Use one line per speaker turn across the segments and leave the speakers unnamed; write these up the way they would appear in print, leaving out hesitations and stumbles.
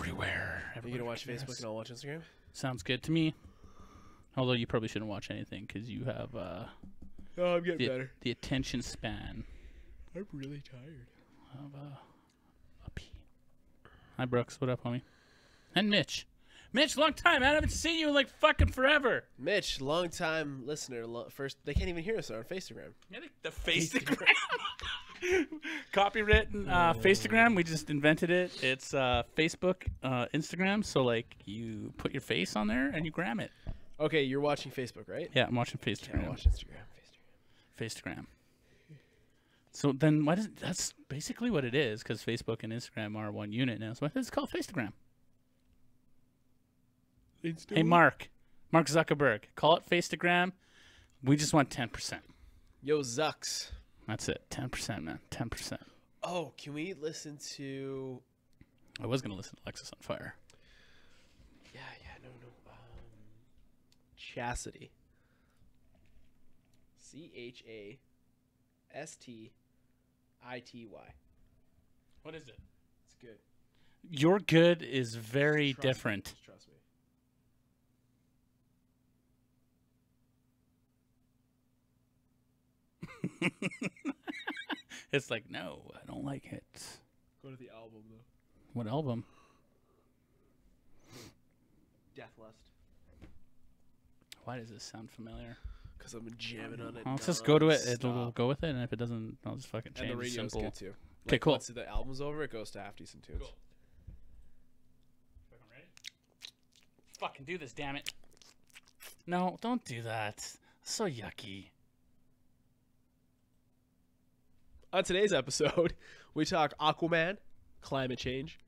everywhere.
Are you gonna watch Facebook and I'll watch Instagram?
Sounds good to me. Although you probably shouldn't watch anything because you have
Oh, I'm getting better.
the attention span
I'm really tired.
of a pea. Hi, Brooks. What up, homie? And Mitch. Mitch, long time, man. I haven't seen you in like fucking forever.
Mitch, long-time listener. First, they can't even hear us on Facegram.
Yeah, the Facegram. Copywritten Facegram. We just invented it. It's Facebook, Instagram. So like you put your face on there and you gram it.
Okay, you're watching Facebook, right?
Yeah, I'm watching
Okay,
Facegram.
I'll watch Instagram.
Facegram. So then why does that's basically what it is because Facebook and Instagram are one unit now. So why does it called Facegram? Hey, Mark Zuckerberg, call it Facegram. We just want 10%.
Yo, Zucks.
That's it. 10%, man. 10%.
Oh, can we listen to...
I was going to listen to Alexis on Fire.
Yeah, no. Chastity. Chastity.
What is it?
It's good.
Your good is very
Trust me.
different.
Just trust me.
It's like, no, I don't like it.
Go to the album, though.
What album?
Deathlust.
Why does this sound familiar?
Because I'm jamming on it.
Let's just go to it. It'll
non-stop.
go with it, and if it doesn't, I'll just fucking change
And the
it.
radio's
Simple.
good, too.
Okay, cool.
Once the album's over, it goes to half decent tunes.
Cool. Ready? Fucking do this, damn it. No, don't do that. So yucky.
On today's episode, we talk Aquaman, climate change,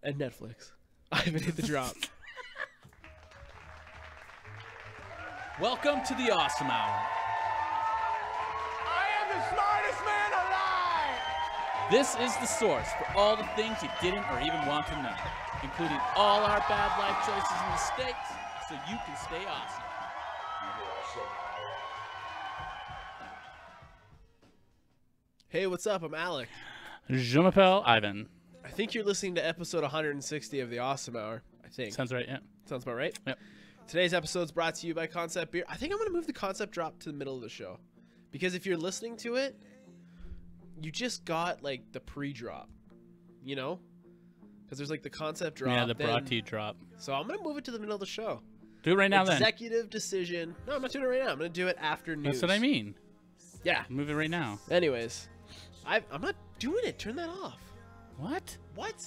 and Netflix. I haven't hit the drop.
Welcome to the Awesome Hour.
I am the smartest man alive!
This is the source for all the things you didn't or even want to know, including all our bad life choices and mistakes, so you can stay awesome.
Hey, what's up? I'm Alec.
Je m'appelle Ivan.
I think you're listening to episode 160 of the Awesome Hour. I think.
Sounds right, yeah.
Sounds about right?
Yep.
Today's episode is brought to you by Concept Beer. I think I'm going to move the Concept drop to the middle of the show. Because if you're listening to it, you just got, like, the pre-drop. You know? Because there's, like, the Concept drop.
Yeah, the
then-
brought to you drop.
So I'm going to move it to the middle of the show.
Do it right now then.
Executive decision. No, I'm not doing it right now. I'm going to do it after news.
That's what I mean.
Yeah.
Move it right now.
Anyways, I'm not doing it. Turn that off.
What?
What?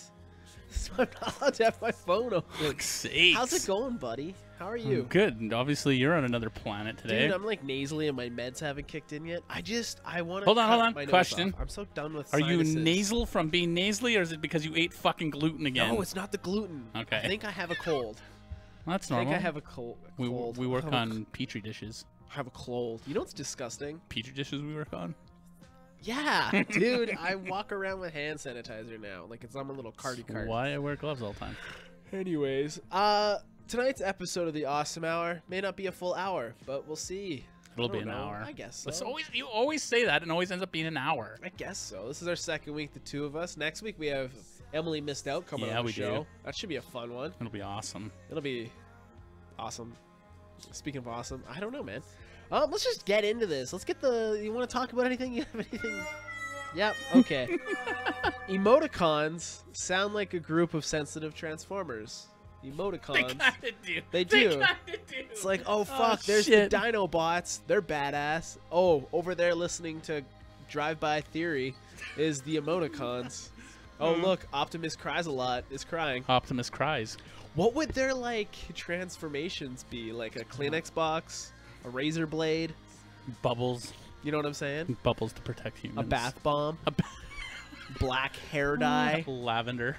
I'm not allowed to have my phone open.
Sakes.
How's it going, buddy? How are you?
Good. And obviously, you're on another planet today.
Dude, I'm like nasally and my meds haven't kicked in yet. I want to
Hold on. Question.
I'm so done with
Are
sinuses.
you nasal from being nasally, or is it because you ate fucking gluten again?
No, it's not the gluten.
Okay.
I think I have a cold.
Well, that's
I
normal.
think I have a cold.
we work
I have
on petri dishes.
I have a cold. You know what's disgusting?
Petri dishes we work on.
Yeah, dude. I walk around with hand sanitizer now. Like it's on my little carty cart.
Why I wear gloves all the time.
Anyways, tonight's episode of the Awesome Hour may not be a full hour, but we'll see.
It'll
I
be
don't
an
know.
hour.
I guess
It's
so.
you always say that, and it always ends up being an hour.
I guess so. This is our second week, the two of us. Next week we have Emily Missed Out coming
Yeah,
on the
we
show.
do.
That should be a fun one.
It'll be awesome.
It'll be awesome. Speaking of awesome, I don't know, man. Let's just get into this. Let's get the. You want to talk about anything? You have anything? Yep. Okay. Emoticons sound like a group of sensitive transformers. Emoticons.
They kind of do.
They do.
Kinda do.
It's like, oh fuck, there's
shit.
the Dino Bots. They're badass. Oh, over there listening to Drive-By Theory is the Emoticons. Oh look, Optimus cries a lot. Is crying.
Optimus cries.
What would their like transformations be? Like a Kleenex box, a razor blade.
Bubbles.
You know what I'm saying?
Bubbles to protect humans.
A bath bomb.
A ba-
Black hair dye.
Lavender.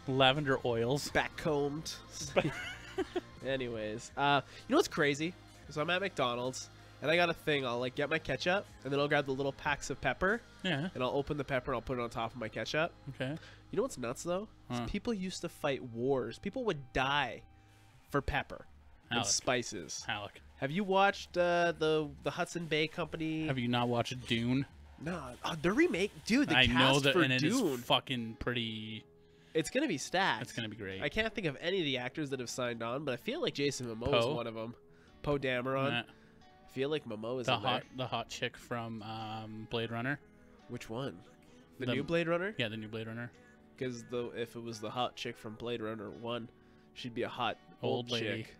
Lavender oils.
Back combed. Anyways, you know what's crazy? So I'm at McDonald's and I got a thing. I'll like get my ketchup and then I'll grab the little packs of pepper
Yeah.
and I'll open the pepper and I'll put it on top of my ketchup.
Okay.
You know what's nuts though? Is
Huh.
people used to fight wars. People would die for pepper and
Alec.
spices.
Alec.
Have you watched the Hudson Bay Company?
Have you not watched Dune?
No, the remake, dude. The
I
cast
know that,
for
and it is
Dune.
fucking pretty
It's gonna be stacked.
It's gonna be great.
I can't think of any of the actors that have signed on, but I feel like Jason Momoa is
Poe.
one of them. Poe Dameron.
Yeah.
I feel like Momoa is
the
in there.
the hot chick from Blade Runner.
Which one? The
The-
new Blade Runner?
Yeah, the new Blade Runner.
Because if it was the hot chick from Blade Runner 1, she'd be a hot
Old lady.
chick.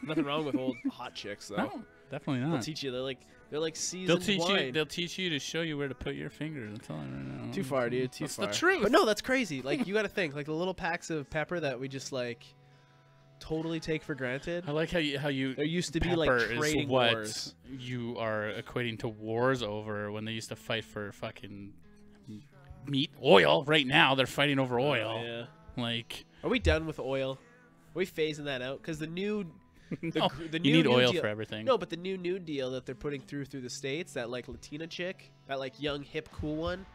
Nothing wrong with old hot chicks though.
No, definitely
They'll
not.
teach you. They're like
They'll
seasoned
teach
wine.
you. They'll teach you to show you where to put your fingers. I'm telling you right now.
Too far, dude. Too
That's
far.
the truth.
But no, that's crazy. Like you got to think, like the little packs of pepper that we just like totally take for granted.
I like how you.
There used to be like
pepper
trading
is what
wars.
you are equating to wars over when they used to fight for fucking meat, oil. Right now, they're fighting over oil.
Oh, yeah.
Like,
Are we done with oil? Are we phasing that out? Because the new,
no,
the
you
new
need
New
oil
Deal-
for everything.
No, but the new deal that they're putting through the states, that like Latina chick, that like young hip cool one,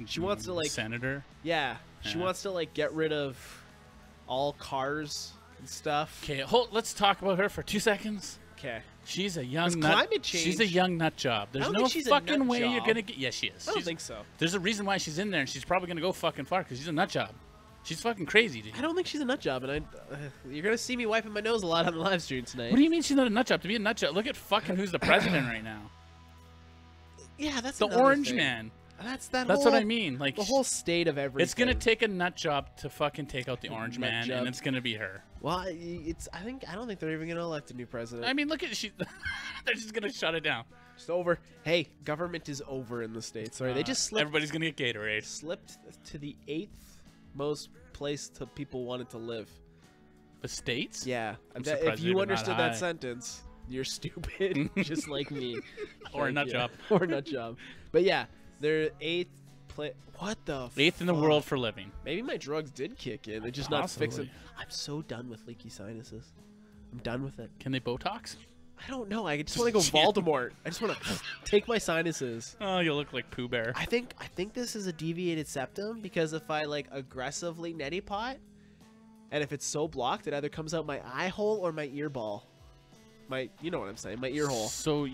she wants to like
senator.
yeah, she
Yeah.
wants to like get rid of all cars and stuff.
Okay, let's talk about her for 2 seconds.
Okay.
She's a young
It's
nut.
climate
She's a
change.
young nut job. There's
don't
no
think she's a
fucking
nut
way you're
job.
gonna get. Yes, she is.
I don't
She's-
think so.
There's a reason why she's in there, and she's probably gonna go fucking far because she's a nut job. She's fucking crazy, dude.
I don't think she's a nut job, and you're gonna see me wiping my nose a lot on the live stream tonight.
What do you mean she's not a nut job? To be a nut job, look at fucking who's the president right now.
Yeah, that's
The
another
orange
thing.
man.
That's
That's
whole,
what I mean. Like,
The whole state of everything.
it's gonna take a nut job to fucking take out the orange
Nut
man,
job.
and it's gonna be her.
Well, it's. I don't think they're even gonna elect a new president.
I mean, look at she. They're just gonna shut it down.
It's over. Hey, government is over in the states. Sorry, they just slipped.
Everybody's gonna get Gatorade.
Slipped to the 8th most place to people wanted to live.
The states?
Yeah,
I'm
That-
surprised
if
they're
you
not
understood
high.
that sentence, you're stupid, just like me.
Or a
Thank
nut
you.
job.
Or a nut job. But yeah, they're 8th place. What the?
8th in the
fuck?
world for living.
Maybe my drugs did kick in. They're just not fixing.
Possibly.
I'm so done with leaky sinuses. I'm done with it.
Can they Botox?
I don't know. I just want to go
Shit.
Voldemort. I just want to take my sinuses.
Oh, you look like Pooh Bear.
I think this is a deviated septum because if I like aggressively neti pot, and if it's so blocked, it either comes out my eye hole or my ear ball. You know what I'm saying? My ear hole.
So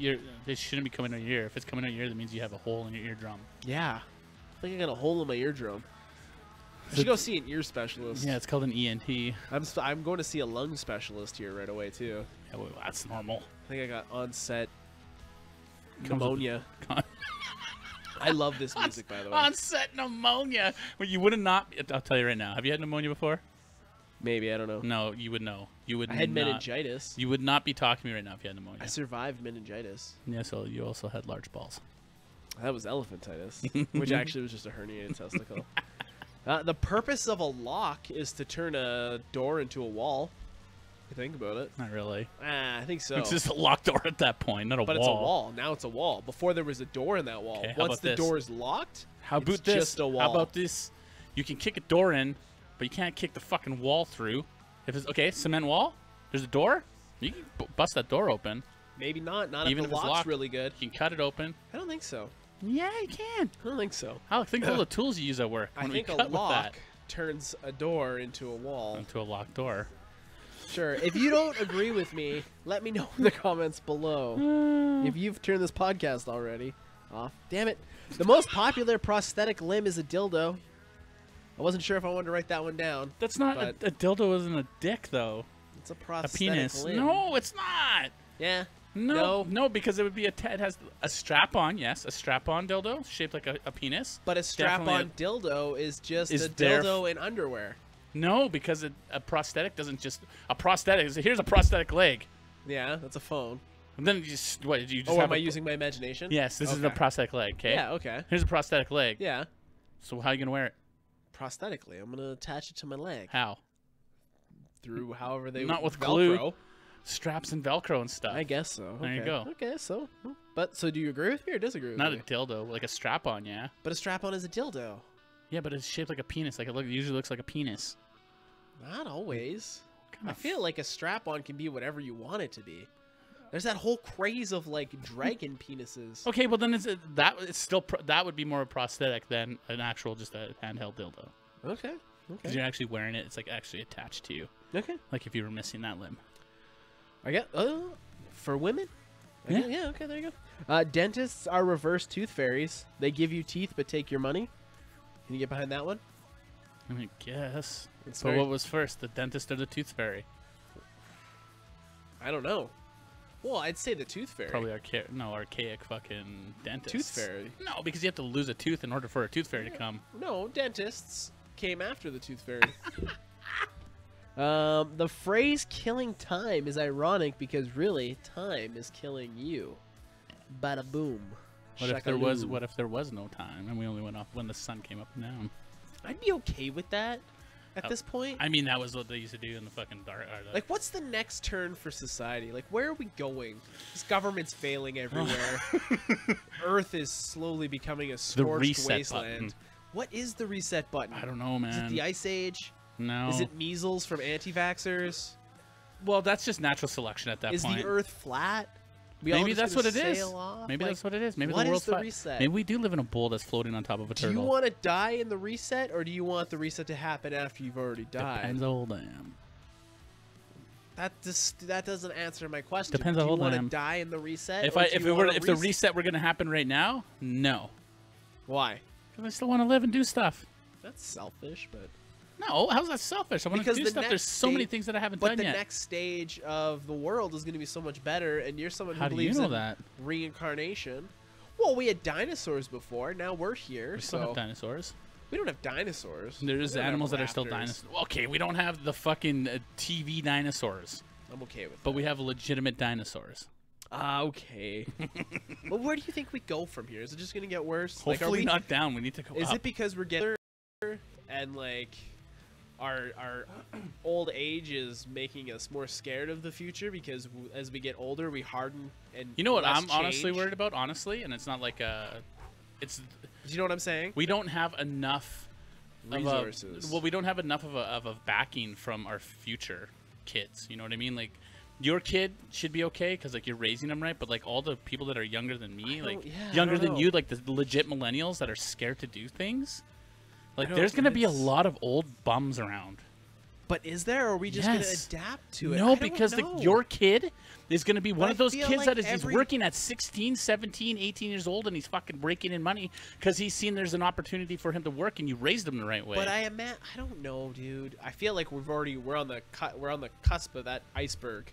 they shouldn't be coming out your ear. If it's coming out your ear, that means you have a hole in your eardrum.
Yeah, I think I got a hole in my eardrum. I should go see an ear specialist.
Yeah, it's called an ENT.
I'm going to see a lung specialist here right away too.
Yeah, well, that's normal.
I think I got onset
Comes with-
pneumonia. I love this music, by the way.
Onset pneumonia. Well, you would not. I'll tell you right now. Have you had pneumonia before?
Maybe, I don't know.
No, you would know. You would.
I had
not,
meningitis.
You would not be talking to me right now if you had pneumonia.
I survived meningitis.
Yeah, so you also had large balls.
That was elephantitis, which actually was just a herniated testicle. The purpose of a lock is to turn a door into a wall. If you think about it.
Not really.
I think so.
It's just a locked door at that point, not a
But
wall.
it's a wall. Now it's a wall. Before there was a door in that wall.
Okay, how
Once
about
the
this?
door is locked,
How
it's
about this?
just a wall.
How about this? You can kick a door in, but you can't kick the fucking wall through. If it's okay, cement wall. There's a door. You can bust that door open.
Maybe not. Not
Even
if
if
the
it's
lock's
locked.
really good.
You can cut it open.
I don't think so.
Yeah, you can.
I don't think so.
Alex, think of all the tools you use at work.
I
when
think
we
a
cut with
lock
that
turns a door into a wall.
into a locked door.
Sure. If you don't agree with me, let me know in the comments below. If you've turned this podcast already off. Damn it. The most popular prosthetic limb is a dildo. I wasn't sure if I wanted to write that one down.
That's not
But-
a dildo. Isn't a dick though.
It's a
A
prosthetic
penis.
limb.
No, it's not.
Yeah.
No,
No.
no, because it would be it has a strap-on. Yes, a strap-on dildo shaped like a penis.
But a strap-on
Definitely
dildo is just
is
a
there
dildo in underwear.
No, because a prosthetic doesn't just a prosthetic. Here's a prosthetic leg.
Yeah, that's a phone.
And then you just what? You just
Oh,
have
am I
a-
using my imagination?
Yes, this is a
Okay.
prosthetic leg. Okay.
Yeah, okay.
Here's a prosthetic leg.
Yeah.
So how are you gonna wear it?
Prosthetically, I'm going to attach it to my leg.
How?
Through however they
Not with
Velcro.
glue. Straps and Velcro and stuff.
I guess so.
There you
Okay.
go.
Okay, so. But, so do you agree with me or disagree with
Not
me?
a dildo, like a strap-on. Yeah.
But a strap-on is a dildo.
Yeah, but it's shaped like a penis. Like it usually looks like a penis.
Not always.
Kind
I feel like a strap-on can be whatever you want it to be. There's that whole craze of like dragon penises.
Okay, well then it's still that would be more a prosthetic than an actual just a handheld dildo.
Okay.
Because you're actually wearing it. It's like actually attached to you.
Okay.
Like if you were missing that limb.
I get for women.
Yeah.
Yeah. Okay. There you go. Dentists are reverse tooth fairies. They give you teeth but take your money. Can you get behind that one?
I guess.
It's
But
very-
what was first, the dentist or the tooth fairy?
I don't know. Well, I'd say the tooth fairy.
Probably archaic fucking dentist.
Tooth fairy.
No, because you have to lose a tooth in order for a tooth fairy to come.
No, dentists came after the tooth fairy. The phrase "killing time" is ironic because really, time is killing you. Bada boom.
What if there was?
Shakaloo.
What if there was no time and we only went off when the sun came up and down?
I'd be okay with that at
Oh,
this point.
I mean, that was what they used to do in the fucking dark.
Like, what's the next turn for society? Like, where are we going? This government's failing everywhere. Earth is slowly becoming a scorched
reset
wasteland.
button.
What is the reset button?
I don't know, man.
Is it the Ice Age?
No.
Is it measles from anti-vaxxers?
Well, that's just natural selection at that
Is
point.
the Earth flat? We all
Maybe
just
that's
gonna
what it is.
sail off?
Maybe
Like,
that's what it is. Maybe
what
the
is
world's
the
flat.
reset?
Maybe we do live in a bowl that's floating on top of a
Do
turtle.
you want to die in the reset, or do you want the reset to happen after you've already died?
Depends how old I am.
That doesn't answer my question.
Depends
do
how
you
old I
want to
am.
die in the reset?
If
or
I
do
if
you
it were
wanna
if the reset were gonna happen right now, no.
Why?
Because I still want to live and do stuff.
That's selfish, but
No, how's that selfish? I want to
Because
do
the
stuff.
next
There's so many
stage-
things that I haven't
but
done
the
yet.
next stage of the world is going to be so much better, and you're someone who
How do you
believes
know
in
that?
reincarnation. Well, we had dinosaurs before. Now we're here,
We still
so
have dinosaurs.
we don't have dinosaurs.
There's
We don't have
animals that are still
raptors.
dinosaurs. Okay, we don't have the fucking TV dinosaurs,
I'm okay with
but
that.
we have legitimate dinosaurs.
Okay. Well, where do you think we go from here? Is it just going to get worse?
Hopefully
are we,
not down. We need to go
Is
up.
it because we're getting older and like our old age is making us more scared of the future because as we get older we harden and
You know what
less
I'm honestly
change?
worried about, honestly, and it's not like it's
Do you know what I'm saying?
we don't have enough
Resources.
Well, we don't have enough of a backing from our future kids. You know what I mean? Like your kid should be okay because like you're raising them right, but like all the people that are younger than me, like
I
younger
don't
than
know.
you, like the legit millennials that are scared to do things. Like
know,
there's gonna be a
it's-
lot of old bums around.
But is there, or are we just
Yes.
going to adapt to it? I
No,
don't
because
know.
your kid is going to be one
I
of those
feel
kids
like
that is
every-
he's working at 16, 17, 18 years old and he's fucking breaking in money because he's seen there's an opportunity for him to work and you raised him the right way.
But I don't know, dude. I feel like we're on the cusp of that iceberg.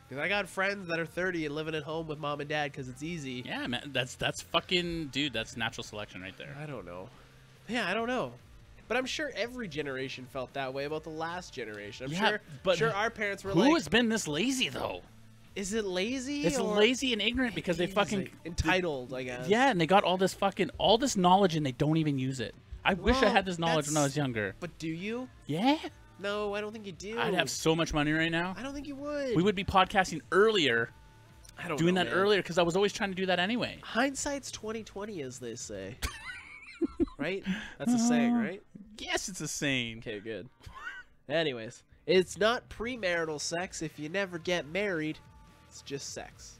Because I got friends that are 30 and living at home with mom and dad because it's easy.
yeah, man, that's fucking dude. That's natural selection right there.
I don't know. Yeah, I don't know. But I'm sure every generation felt that way about the last generation. I'm
Yeah,
sure,
but
sure our parents were
Who
like,
has been this lazy though?
is it lazy?
It's
or
lazy and ignorant because they
is
fucking
it entitled, I guess.
yeah, and they got all this knowledge and they don't even use it. I wish I
Well,
had this knowledge when I
that's-
was younger.
But do you?
Yeah,
No, I don't think you do.
I'd have so much money right now.
I don't think you would.
We would be podcasting earlier,
I don't
doing
know,
that
man.
earlier because I was always trying to do that anyway.
Hindsight's 2020, as they say. Right? That's a saying, right?
Yes, it's a saying.
Okay, good. Anyways, it's not premarital sex if you never get married. It's just sex.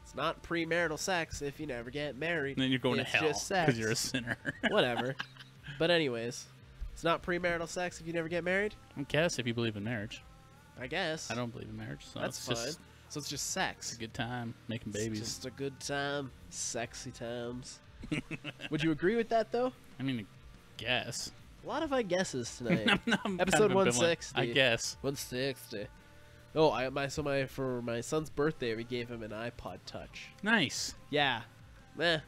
It's not premarital sex if you never get married.
And then you're going
it's
to hell
just sex.
because you're a sinner.
Whatever. But anyways, it's not premarital sex if you never get married.
I guess if you believe in marriage.
I guess.
I don't believe in marriage, so
That's
it's
fine.
just
So it's just sex.
a good time making
It's
babies.
just a good time. Sexy times. Would you agree with that, though?
I mean, I guess.
A lot of I guesses tonight.
I'm kind
Episode
of ambivalent.
160.
I guess.
160. Oh, for my son's birthday, we gave him an iPod Touch.
Nice.
Yeah.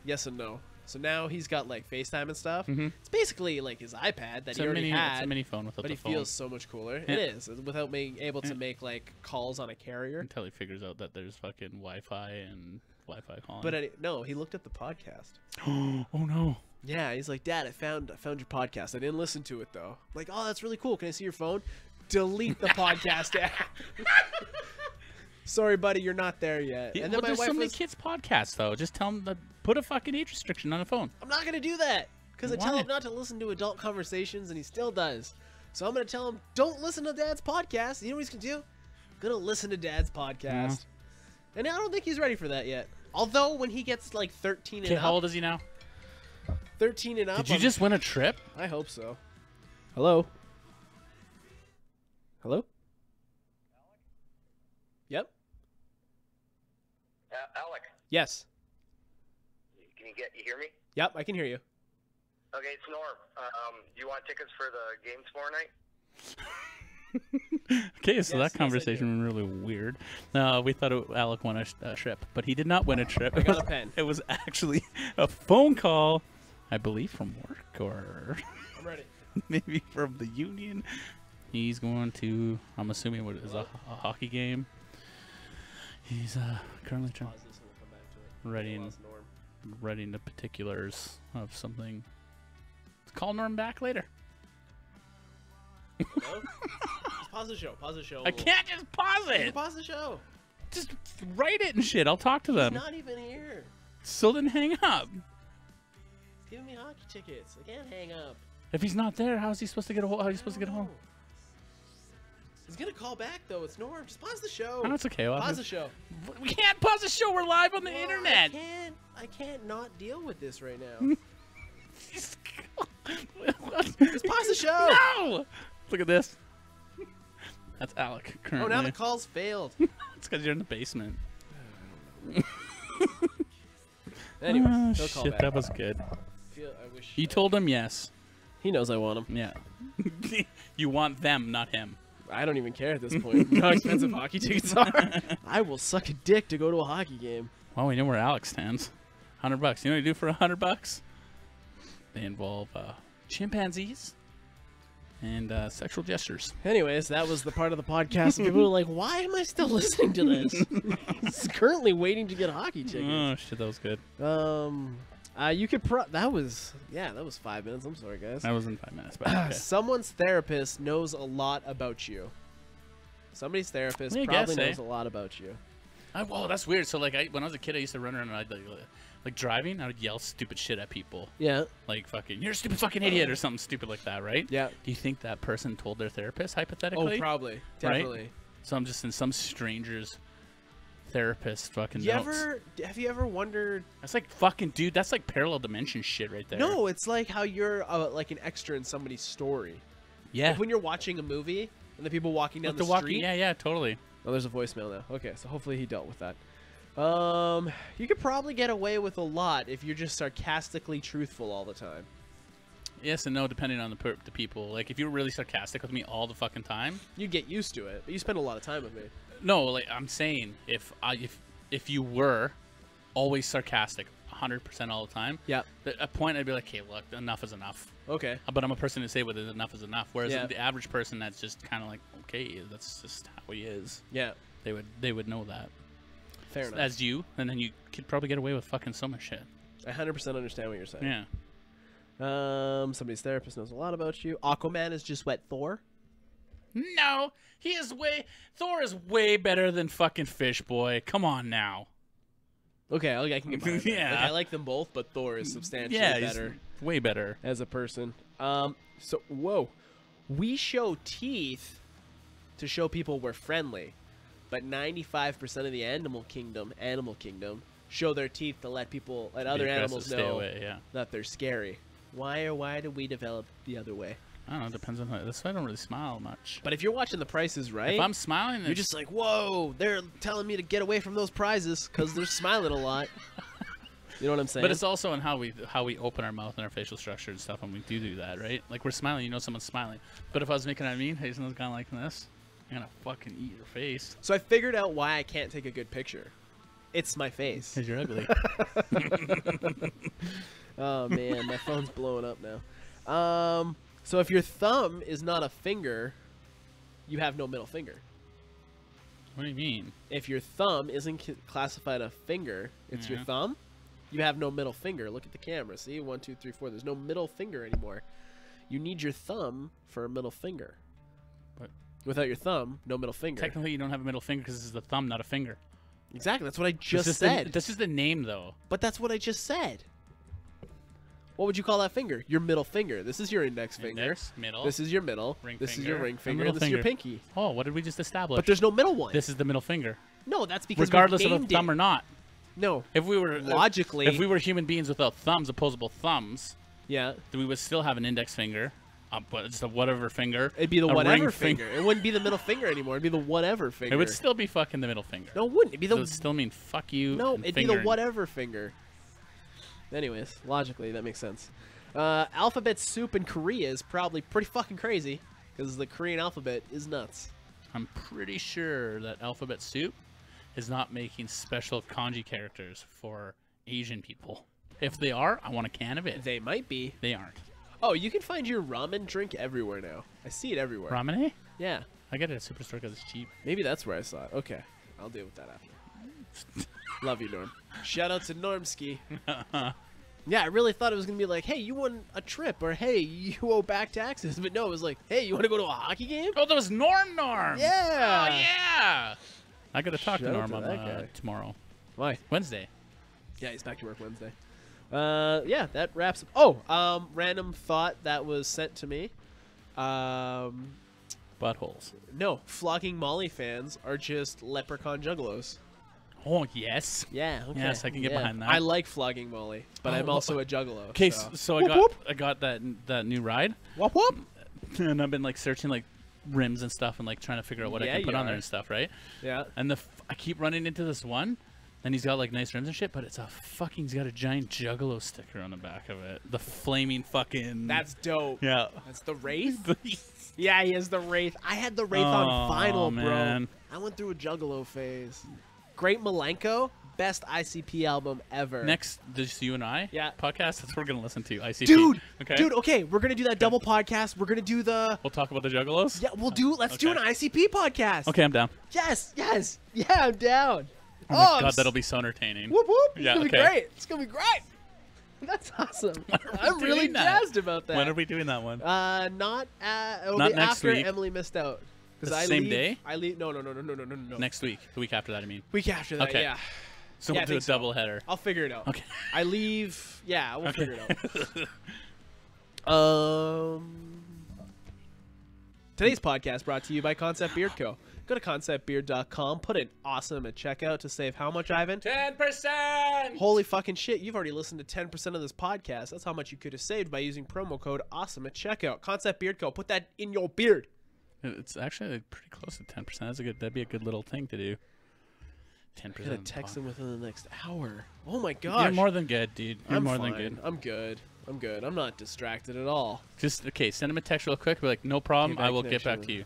Yes and no. So now he's got like FaceTime and stuff.
Mhm.
It's basically like his iPad that
It's
he
a
already
mini.
had,
It's a mini phone without
but
the
he
phone.
feels so much cooler.
Yeah.
It is without being able to
Yeah.
make like calls on a carrier.
Until he figures out that there's fucking Wi-Fi and Wi-Fi calling.
But no, he looked at the podcast.
oh no.
Yeah, he's like, Dad, I found your podcast. I didn't listen to it though. I'm like, oh, that's really cool. Can I see your phone? Delete the podcast app. Sorry, buddy, you're not there yet.
Yeah,
And then
well,
my
there's
wife
so many
was,
kids podcasts though. Just tell them to put a fucking age restriction on the phone.
I'm not gonna do that because I tell
Why?
him not to listen to adult conversations, and he still does. So I'm gonna tell him, don't listen to Dad's podcast. You know what he's gonna do? Gonna listen to Dad's podcast. And I don't think he's ready for that yet. Although when he gets like 13
Okay,
and
how
up,
old is he now?
13 and up,
Did you
I'm-
just win a trip?
I hope so. Hello? Hello? Yep.
Alec,
Yes.
you hear me?
Yep, I can hear you.
Okay, it's Norm. You want tickets for the game tomorrow night?
Okay, so
Yes,
that conversation was really weird. No, we thought Alec won a trip, but he did not win a trip.
I got a pen.
It was actually a phone call, I believe, from work or
I'm ready.
maybe from the union. He's going to, I'm assuming, what is a hockey game. He's currently trying
Pause this and we'll come back to it.
writing
Lost Norm.
writing the particulars of something. Call Norm back later.
Hello? Just pause the show. Pause the show.
I can't just pause it.
Pause the show.
Just write it and shit. I'll talk to
He's
them.
not even here.
Still didn't hang up.
He's giving me hockey tickets. I can't hang up.
If he's not there, how's he supposed to get a hold? How are you supposed to get home?
He's gonna call back though. It's Norm. Just pause the show.
Oh, it's okay.
Pause the show.
We can't pause the show. We're live on the
Well,
internet.
I can't not deal with this right now.
Just
Just pause the show.
No! Look at this. That's Alec
Oh,
currently.
now the call's failed.
It's because you're in the basement.
Anyway,
Oh,
he'll call
shit,
back.
that was good.
I wish
You told him yes.
he knows I want him.
Yeah. You want them, not him.
I don't even care at this point. You know how expensive hockey tickets are. I will suck a dick to go to a hockey game.
Well, we know where Alex stands. $100. You know what you do for $100? They involve chimpanzees and sexual gestures.
Anyways, that was the part of the podcast. And people were like, "Why am I still listening to this?" He's currently waiting to get hockey tickets.
Oh shit, that was good.
You could that was 5 minutes. I'm sorry, guys.
That was in 5 minutes, but okay.
Someone's therapist knows a lot about you. Somebody's therapist
Yeah, I
probably
guess,
knows a lot about you.
Whoa, that's weird. So like, when I was a kid, I used to run around and I'd like driving. I would yell stupid shit at people,
Yeah.
like fucking, "You're a stupid fucking idiot" or something stupid like that, right?
Yeah.
Do you think that person told their therapist
Oh,
hypothetically?
probably. Definitely.
So I'm just in some stranger's therapist fucking
You
notes.
have you ever wondered?
That's like fucking dude. That's like parallel dimension shit right there.
No, it's like how you're like an extra in somebody's story.
Yeah.
Like when you're watching a movie and the people walking down
Like
the
the walking.
street.
Yeah, totally.
Oh, there's a voicemail now. Okay, so hopefully he dealt with that. You could probably get away with a lot if you're just sarcastically truthful all the time.
Yes and no, depending on the people. Like if you were really sarcastic with me all the fucking time.
You get used to it, but you spend a lot of time with me.
No, like I'm saying, if you were always sarcastic 100% all the time,
Yeah.
at a point I'd be like, "Okay, look, enough is enough."
Okay.
But I'm a person to say with it, enough is enough. Whereas
Yeah.
the average person, that's just kind of like, okay, that's just how he is.
Yeah.
They would know that.
Fair enough.
As you, and then you could probably get away with fucking so much shit.
I 100% understand what you're saying.
Yeah.
Somebody's therapist knows a lot about you. Aquaman is just wet Thor.
No, Thor is way better than fucking Fish Boy. Come on now.
Okay, I can get behind that.
Yeah.
Like, I like them both, but Thor is substantially
Yeah, he's
better
way better.
as a person. So whoa, we show teeth to show people we're friendly, but 95% of the animal kingdom show their teeth to let other
Be aggressive,
animals
stay
know
away, yeah.
that they're scary. Why do we develop the other way?
I don't know. It depends on how. That's why I don't really smile much.
But if you're watching The Price is Right,
If I'm smiling,
you're
it's-
just like, whoa, they're telling me to get away from those prizes because they're smiling a lot. You know what I'm saying?
But it's also in how we open our mouth and our facial structure and stuff when we do that, right? Like we're smiling, you know someone's smiling. But if I was making a mean face and I was kind of like this, I'm gonna fucking eat your face.
So I figured out why I can't take a good picture. It's my face.
Cause you're ugly.
Oh man, my phone's blowing up now. So if your thumb is not a finger, you have no middle finger.
What do you mean?
If your thumb isn't classified a finger, it's your
Yeah.
thumb. You have no middle finger. Look at the camera. See, 1, 2, 3, 4. There's no middle finger anymore. You need your thumb for a middle finger.
But
Without your thumb, no middle finger.
technically, you don't have a middle finger because this is the thumb, not a finger.
Exactly. That's what I just
This is
said.
this is the name, though.
But that's what I just said. What would you call that finger? Your middle finger. This is your index finger.
Index, middle.
This is your middle.
Ring
this is
finger,
your ring
and
finger.
middle
And this is your
finger.
pinky.
Oh, what did we just establish?
But there's no middle one.
This is the middle finger,
No, that's because
regardless
we
of a
named
thumb
it.
or not.
No.
If we were
Logically.
if we were human beings without thumbs, opposable thumbs,
Yeah.
then we would still have an index finger, but it's a whatever finger.
It'd be the
a
whatever
ring
finger. It wouldn't be the middle finger anymore. It'd be the whatever finger.
It would still be fucking the middle finger.
No, it wouldn't. It'd be
So
the
it would still mean fuck you.
no.
and
It'd be the
fingering.
whatever finger. Anyways, logically that makes sense. Alphabet soup in Korea is probably pretty fucking crazy because the Korean alphabet is nuts.
I'm pretty sure that Alphabet Soup is not making special kanji characters for Asian people. If they are, I want a can of it.
They might be.
They aren't.
Oh, you can find your ramen drink everywhere now. I see it everywhere.
Ramune?
Yeah.
I get it at Superstore because it's cheap.
Maybe that's where I saw it. Okay. I'll deal with that after. Love you, Norm. Shout out to Normski. Yeah, I really thought it was going to be like, hey, you won a trip, or hey, you owe back taxes. But no, it was like, hey, you want to go to a hockey game?
Oh, that was Norm.
Yeah.
Oh, yeah. I got to talk to
Shout out
Norm
to
on
that guy.
tomorrow.
Why?
Wednesday.
Yeah, he's back to work Wednesday. Yeah, that wraps up. Oh, random thought that was sent to me.
Buttholes.
No, Flogging Molly fans are just leprechaun juggalos.
Oh, yes.
Yeah, okay.
Yes, I can get behind that.
I like Flogging Molly, but I'm also a juggalo.
Okay,
so.
so
Whoop,
I got that new ride,
Whoop, whoop.
and I've been like searching like rims and stuff, and like trying to figure out what I
Yeah,
can put
you
on there
are.
and stuff, right?
Yeah.
And I keep running into this one, and he's got like nice rims and shit, but he's got a giant Juggalo sticker on the back of it. The flaming fucking.
That's dope.
yeah.
That's the Wraith? Yeah, he has the Wraith. I had the Wraith on vinyl,
man.
bro. I went through a Juggalo phase. Great Malenko, best ICP album ever.
Next, just you and I.
Yeah.
Podcast. That's what we're gonna listen to. ICP.
Dude,
Okay.
dude, okay, we're gonna do that double podcast. We're gonna do the
We'll talk about the Juggalos.
yeah, let's do an
Okay.
ICP podcast.
Okay, I'm down.
Yes, yeah, I'm down.
Oh my
I'm
god,
s-
that'll be so entertaining.
Whoop whoop. It's
Yeah,
gonna be
okay.
great. It's gonna be great. That's awesome.
When are we
I'm really
doing that?
jazzed about that.
When are we doing that one?
It'll
Not
be
next
after
week.
Emily missed out.
The
I
same
leave,
day?
I leave. No.
Next week. The week after that, I mean.
Week after that.
Okay.
Yeah.
So
Yeah, I
we'll do a
think so.
double header.
I'll figure it out.
Okay.
I leave. Yeah, we'll
Okay.
figure it out. Today's podcast brought to you by Concept Beard Co. Go to conceptbeard.com, put in awesome at checkout to save how much, Ivan?
10%.
Holy fucking shit, you've already listened to 10% of this podcast. That's how much you could have saved by using promo code awesome at checkout. Concept Beard Co. Put that in your beard.
It's actually like pretty close to 10%. That'd be a good little thing to do. 10%.
I'm gonna text him within the next hour. Oh my gosh.
You're more than good, dude. You're
I'm
more
fine.
than good.
I'm good. I'm good. I'm not distracted at all.
Just okay. Send him a text real quick. Be like, no problem.
Okay,
I will
bad
get back
connection.
to you.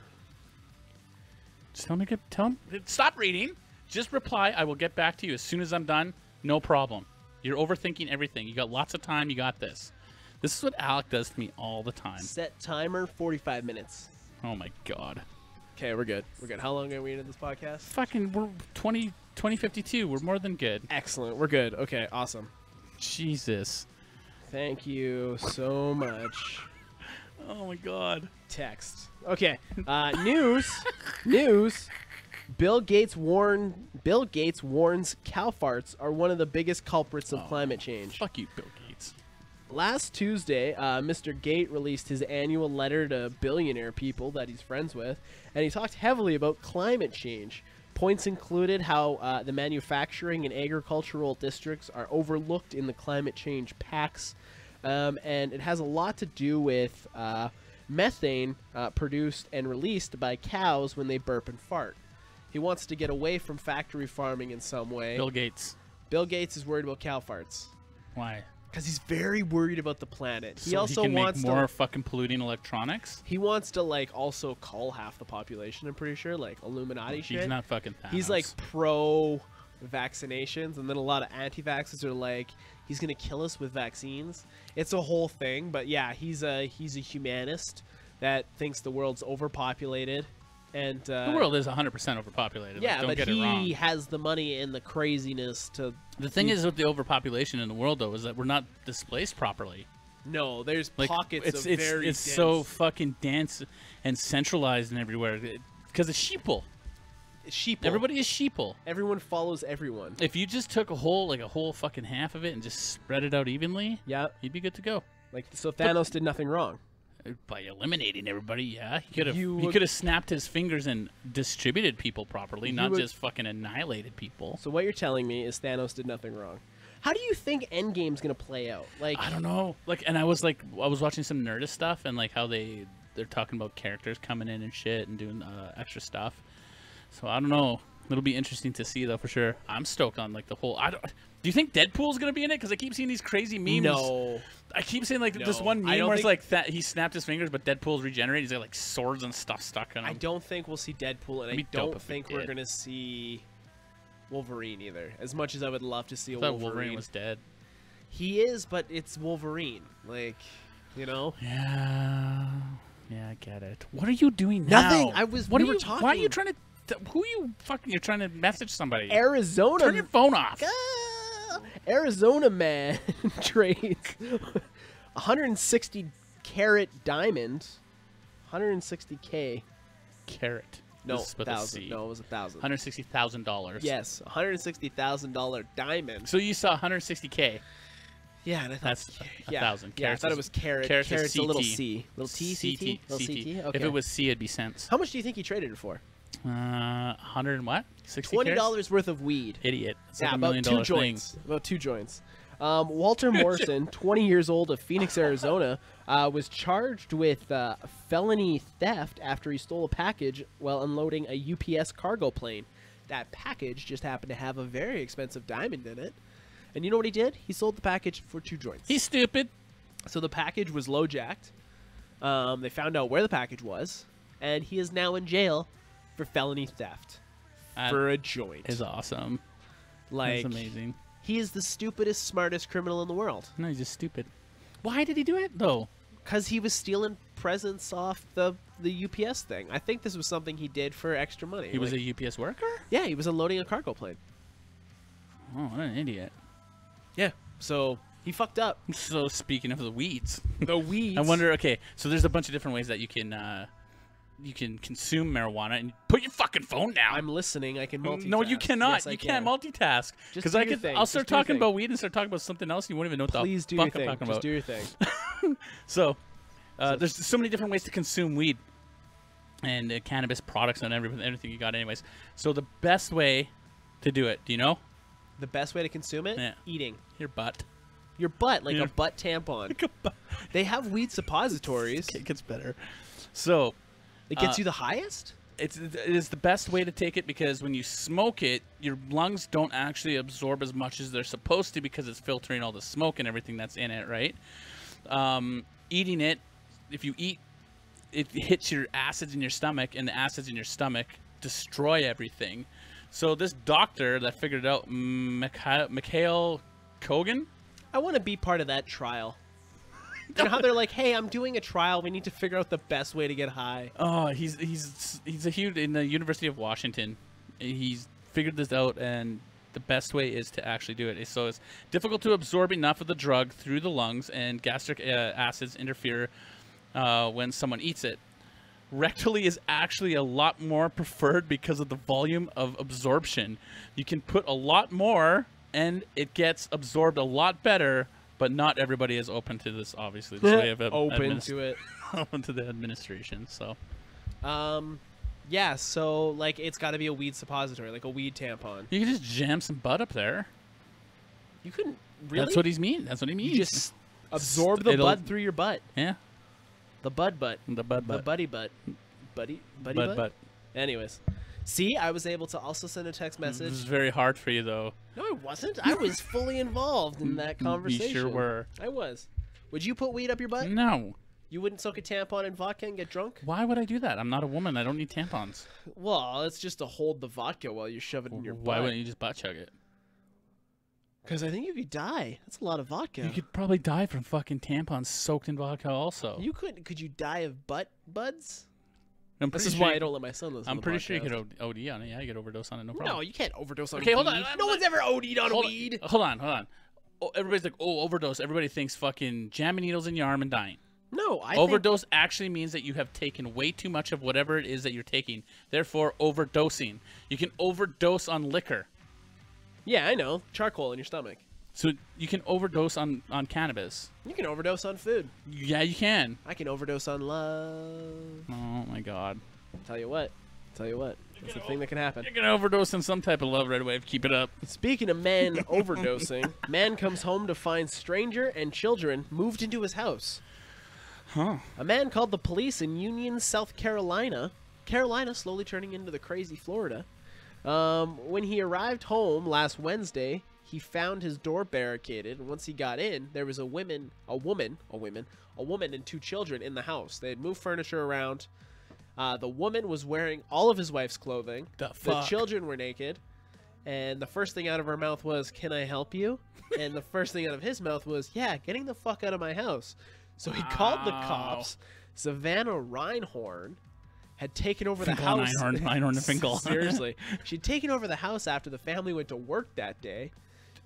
Just tell him. Stop reading. Just reply. I will get back to you as soon as I'm done. No problem. You're overthinking everything. You got lots of time. You got this. This is what Alec does to me all the time.
Set timer 45 minutes.
Oh my god.
Okay, we're good. We're good. How long are we into this podcast?
Fucking, we're 2052. We're more than good.
Excellent. We're good. Okay, awesome.
Jesus.
Thank you so much.
Oh my god.
Text. Okay. News. Bill Gates warns cow farts are one of the biggest culprits of climate change.
Fuck you, Bill Gates.
Last Tuesday, Mr. Gate released his annual letter to billionaire people that he's friends with, and he talked heavily about climate change. Points included how the manufacturing and agricultural districts are overlooked in the climate change pacts, and it has a lot to do with methane produced and released by cows when they burp and fart. He wants to get away from factory farming in some way.
Bill Gates.
Bill Gates is worried about cow farts.
Why?
Because he's very worried about the planet. He
So
also
he can
wants
make more
to.
fucking polluting electronics.
He wants to like also cull half the population. I'm pretty sure, like Illuminati shit.
He's not fucking Thanos.
He's like pro vaccinations, and then a lot of anti-vaxxers are like, he's gonna kill us with vaccines. It's a whole thing, but yeah, he's a humanist that thinks the world's overpopulated, and
the world is 100% overpopulated.
Yeah,
like, don't
but
get it wrong.
he has the money and the craziness to.
The thing is with the overpopulation in the world, though, is that we're not displaced properly.
No, there's
Like
pockets
it's
of very.
it's so
dense-
fucking dense and centralized and everywhere because it's sheeple.
sheeple.
Everybody is sheeple.
Everyone follows everyone.
If you just took a whole fucking half of it and just spread it out evenly,
Yeah,
you'd be good to go.
like so Thanos did nothing wrong.
By eliminating everybody, yeah, he could have.
You
He
would-
could have snapped his fingers and distributed people properly, not
would-
just fucking annihilated people.
So what you're telling me is Thanos did nothing wrong. How do you think Endgame's gonna play out? Like,
I don't know. I was watching some Nerdist stuff and like how they're talking about characters coming in and shit and doing extra stuff. So I don't know. It'll be interesting to see though for sure. I'm stoked on like the whole. Do you think Deadpool's gonna be in it? Because I keep seeing these crazy memes.
No.
I keep saying like this
No.
one
I
meme
don't
where it's
think-
like that he snapped his fingers, but Deadpool's regenerated. He's got like swords and stuff stuck on him.
I don't think we'll see Deadpool, and
It'd
I
be dope
don't
if we
think we're
did.
gonna see Wolverine either. As much as I would love to see a
I thought
Wolverine,
Wolverine was dead.
he is, but it's Wolverine. Like, you know.
Yeah, I get it. What are you doing now?
Nothing. I was-
What
we
are
were
you? Why are you
talking-
trying to? Who are you fucking? You're trying to message somebody.
Arizona.
Turn your phone off.
Arizona man trades 160 carat diamond, 160K.
Carrot.
No,
This is with a
thousand.
C.
No, it was $1,000.
$160,000.
Yes, $160,000 diamond.
So you saw 160K.
Yeah, and I thought
That's
yeah,
1,000.
Yeah, I thought it was carat.
Carrots is
Carrot's a little
CT.
C, little T, CT, little CT. Okay.
If it was C, it'd be cents.
How much do you think he traded it for?
100 and what? 60
$20 worth of weed.
Idiot. It's
Yeah,
like $1
about
million
two
thing.
joints. About 2 joints. Walter Morrison, 20 years old of Phoenix, Arizona, was charged with felony theft after he stole a package while unloading a UPS cargo plane. That package just happened to have a very expensive diamond in it. And you know what he did? He sold the package for 2 joints.
He's stupid.
So the package was low-jacked. They found out where the package was, and he is now in jail for felony theft
That
for a joint.
is awesome.
Like,
That's amazing.
he is the stupidest, smartest criminal in the world.
No, he's just stupid. Why did he do it, though?
Because he was stealing presents off the UPS thing. I think this was something he did for extra money.
He was
Like,
a UPS worker?
yeah, he was unloading a cargo plane.
Oh, what an idiot.
Yeah, so he fucked up.
So, speaking of the weeds,
The weeds.
I wonder, okay, so there's a bunch of different ways that you can consume marijuana and put your fucking phone down.
I'm listening. I can multitask.
No, you cannot.
Yes, I
you can't
can.
multitask.
Just
Because
do
I
your
could.
thing.
I'll
Just
start
do your
talking
thing.
about weed and start talking about something else. And you won't even know what
Please
the
do your
fuck I'm
thing.
talking
Just
about.
do your thing.
So, there's so many different ways to consume weed and cannabis products and everything you got, anyways. So the best way to do it, do you know?
The best way to consume it?
Yeah.
Eating.
Your butt.
Your butt, like
Yeah.
a butt tampon. They have weed suppositories.
It gets better. So
It gets you the highest?
it is the best way to take it because when you smoke it, your lungs don't actually absorb as much as they're supposed to because it's filtering all the smoke and everything that's in it, right? Eating it, if you eat, it hits your acids in your stomach, and the acids in your stomach destroy everything. So this doctor that figured it out, Mikhail Kogan,
I want to be part of that trial. You know how they're like, hey, I'm doing a trial. We need to figure out the best way to get high.
oh, he's a huge in the University of Washington. He's figured this out, and the best way is to actually do it. So it's difficult to absorb enough of the drug through the lungs, and gastric acids interfere when someone eats it. Rectally is actually a lot more preferred because of the volume of absorption. You can put a lot more, and it gets absorbed a lot better. But not everybody is open to this, obviously. This way of
Open to it.
open to the administration. So
Yeah, so, like, it's got to be a weed suppository, like a weed tampon.
you can just jam some butt up there.
You couldn't really?
That's what he's mean. That's what he means.
You just absorb the
It'll-
bud through your butt.
yeah,
The bud butt.
the bud
The
butt.
buddy butt. Buddy
Bud
butt?
butt.
Anyways. See, I was able to also send a text
This
message.
is very hard for you, though.
No, I wasn't. I was fully involved in that conversation.
You sure were.
I was. Would you put weed up your butt?
No.
You wouldn't soak a tampon in vodka and get drunk?
Why would I do that? I'm not a woman. I don't need tampons.
Well, it's just to hold the vodka while you shove it in your
Why
butt.
wouldn't you just butt chug it?
Because I think you could die. That's a lot of vodka.
You could probably die from fucking tampons soaked in vodka also.
You could. Could you die of butt buds?
I'm
This
pretty
is
sure
why
you-
I don't let my son listen.
I'm
to the
pretty sure you
podcast.
could OD on it. Yeah, you could overdose on it. No problem.
No, you can't overdose on
Okay,
weed.
hold on,
No one's ever OD'd on
Hold
weed.
on. Oh, everybody's like, oh, overdose. Everybody thinks fucking jamming needles in your arm and dying.
No, I
Overdose actually means that you have taken way too much of whatever it is that you're taking. Therefore, overdosing. You can overdose on liquor.
Yeah, I know. Charcoal in your stomach.
So you can overdose on cannabis.
You can overdose on food.
Yeah, you can.
I can overdose on love.
Oh my god.
Tell you what. That's the thing that can happen.
You're gonna overdose on some type of love right away. Keep it up.
Speaking of men overdosing, man comes home to find stranger and children moved into his house.
Huh.
A man called the police in Union, South Carolina, Carolina slowly turning into the crazy Florida. When he arrived home last Wednesday, he found his door barricaded, and once he got in, there was a woman and 2 children in the house. They had moved furniture around. The woman was wearing all of his wife's clothing.
The
The
fuck?
children were naked. And the first thing out of her mouth was, "Can I help you?" And the first thing out of his mouth was, "Yeah, getting the fuck out of my house." So he called the cops. Savannah Reinhorn had taken over the
Finkel and
house.
Einhorn and Finkel.
Seriously. She'd taken over the house after the family went to work that day.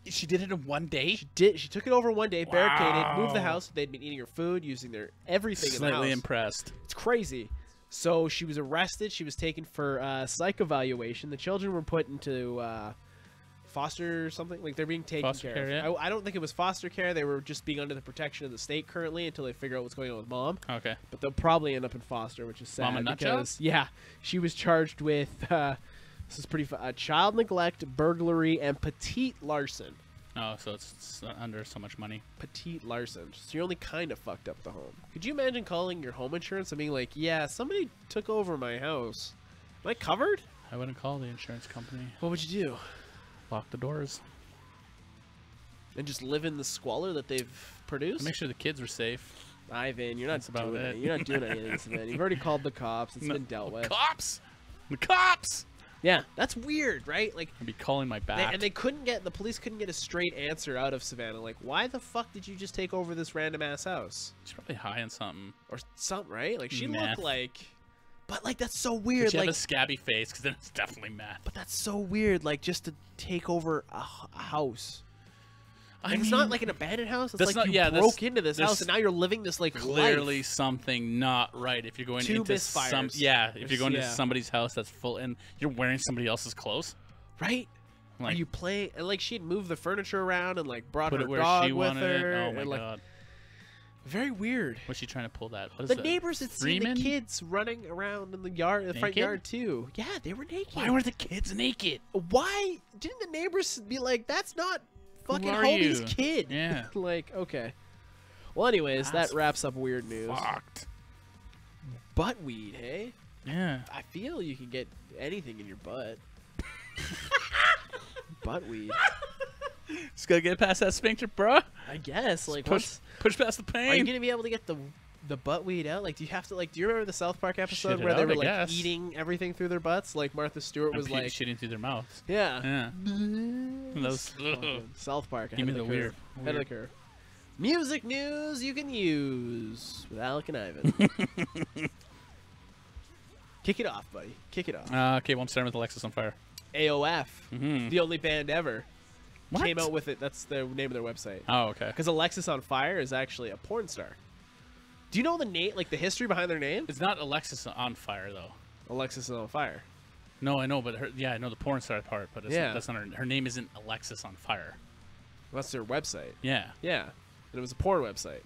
She did it in one day.
She took it over one day, barricaded, moved the
Wow.
house. They'd been eating her food, using their everything in the
Slightly
house.
impressed.
It's crazy. So she was arrested. She was taken for psych evaluation. The children were put into foster something. Like, they're being taken
Foster
care of.
care, yeah.
I don't think it was foster care. They were just being under the protection of the state currently until they figure out what's going on with mom.
Okay.
But they'll probably end up in foster, which is sad.
Mama Nutjob?
Because, yeah, she was charged with, this is pretty child neglect, burglary, and petite larceny.
Oh, so it's under so much money.
Petite larceny. So you're only kind of fucked up the home. Could you imagine calling your home insurance and being like, "Yeah, somebody took over my house. Am I covered?"
I wouldn't call the insurance company.
What would you do?
Lock the doors.
And just live in the squalor that they've produced?
Make sure the kids are safe.
Ivan, you're not
That's about
doing
it.
it. You're not doing anything, man. You've already called the cops. It's
No.
been dealt with.
Cops! The cops!
Yeah, that's weird, right? Like,
I'd be calling my
they,
bat.
and the police couldn't get a straight answer out of Savannah. Like, why the fuck did you just take over this random ass house?
She's probably high on something.
Or something, right? Like, she
Meth.
looked like, but like, that's so
But
weird.
she
Like,
have a scabby face, because then it's definitely meth.
but that's so weird. Like, just to take over a house.
I
Like, it's not like an abandoned house. It's
that's
like
not-
you
yeah,
broke
that's-
into this
there's
house and now you're living this like
clearly
life.
something not right if you're going
Two
into some
misfires.
if you're going to
Yeah.
somebody's house that's full and you're wearing somebody else's clothes.
Right?
Like,
Are you playing? And like she had moved the furniture around and like brought
put
her
it where
dog
she
with
wanted
her.
it. Oh my
and, like,
god.
very weird.
What's she trying to pull that? What is
The
that?
neighbors had seen
Freeman?
the kids running around in the yard, the front
Naked?
yard too. Yeah, they were naked.
Why were the kids naked?
Why didn't the neighbors be like, "That's not fucking
are
Hobie's
you?"
kid"?
Yeah.
Like, okay. Well, anyways,
That's
that wraps up weird news.
Fucked.
Buttweed, hey?
Yeah.
I feel you can get anything in your butt. Buttweed.
Just gotta get past that sphincter, bro.
I guess. Like,
Push past the
are you
pain.
gonna be able to get the buttweed out? Like, do you have to like? Do you remember the South Park episode
Shit it
where they
out,
were
I
like
guess.
eating everything through their butts? Like Martha Stewart was like,
shitting through their mouths.
yeah.
Yeah. Those-
Fucking South Park.
Give me
ahead of
the
curve.
weird-
Ahead of the curve. Music news you can use with Alec and Ivan. Kick it off, buddy. Kick it off.
Okay, well, I'm starting with Alexis on Fire.
AOF,
Mhm.
the only band ever,
What?
came out with it. That's the name of their website.
Oh, okay.
Because Alexis on Fire is actually a porn star. Do you know the name, like the history behind their name?
It's not Alexis on Fire, though.
Alexis on Fire.
No, I know, but I know the porn star part, but it's
Yeah.
that's not her name isn't Alexis on Fire.
That's their website.
Yeah.
Yeah, and it was a porn website.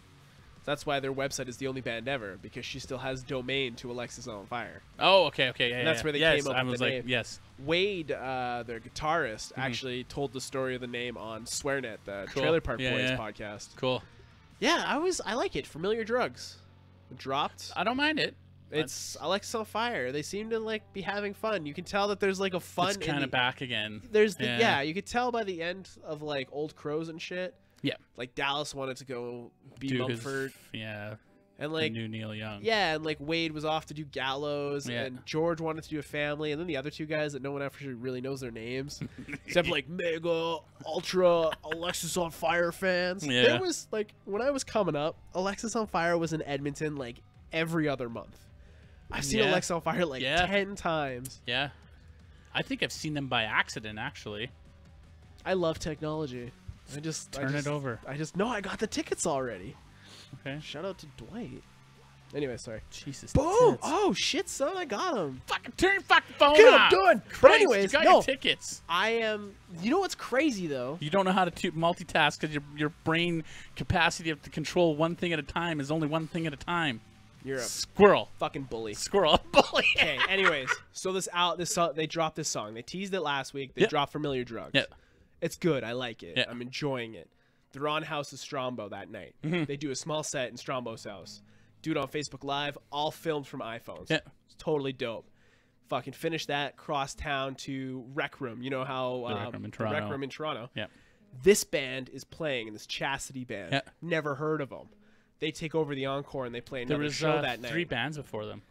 That's why their website is the only band ever, because she still has domain to Alexis on Fire.
Oh, okay, yeah.
That's
yeah.
where they
yes,
came up
I
with
was
the
like,
name.
yes.
Wade, their guitarist, actually told the story of the name on SwearNet, the
Cool.
Trailer Park
Yeah,
Boys
yeah.
podcast.
Cool.
Yeah, I like it. Familiar Drugs. Dropped.
I don't mind it.
It's Alexis on Fire. They seem to like be having fun. You can tell that there's like a fun.
It's kind of back again.
There's the you could tell by the end of like Old Crows and shit.
Yeah.
Like Dallas wanted to go be
Do his-
Mumford,
yeah.
and
Like
like
new Neil Young.
yeah, and like Wade was off to do Gallows,
Yeah.
and George wanted to do a Family, and then the other two guys that no one actually really knows their names, except like Mega, Ultra, Alexis on Fire fans.
Yeah.
There was like when I was coming up, Alexis on Fire was in Edmonton like every other month. I've seen
Yeah.
Alexis on Fire like
Yeah.
10 times.
Yeah. I think I've seen them by accident, actually.
I love technology. I just
Turn it over.
I just know I got the tickets already.
Okay.
Shout out to Dwight. Anyway, sorry.
Jesus.
Boom!
tits.
Oh shit, son, I got him.
Fucking turn your fucking phone
Get him
off.
done. But
Christ,
anyways,
you got
no.
your tickets.
I am. You know what's crazy though?
You don't know how to multitask because your brain capacity to control one thing at a time is only one thing at a time.
You're a
Squirrel.
fucking bully.
Squirrel. Bully.
Okay. Anyways, so this song, they dropped this song. They teased it last week. They
Yep.
dropped Familiar Drugs.
Yeah.
It's good. I like it.
Yeah.
I'm enjoying it. They're on House of Strombo that night.
Mm-hmm.
They do a small set in Strombo's house. Do it on Facebook Live. All filmed from iPhones.
Yeah.
It's totally dope. Fucking finished that, cross town to Rec Room. You know how
The Rec Room in
the Rec
Toronto.
Room in Toronto.
Yeah.
This band is playing, this Chastity band.
Yeah.
Never heard of them. They take over the encore and they play
There
another
was
show that night.
3 bands before them.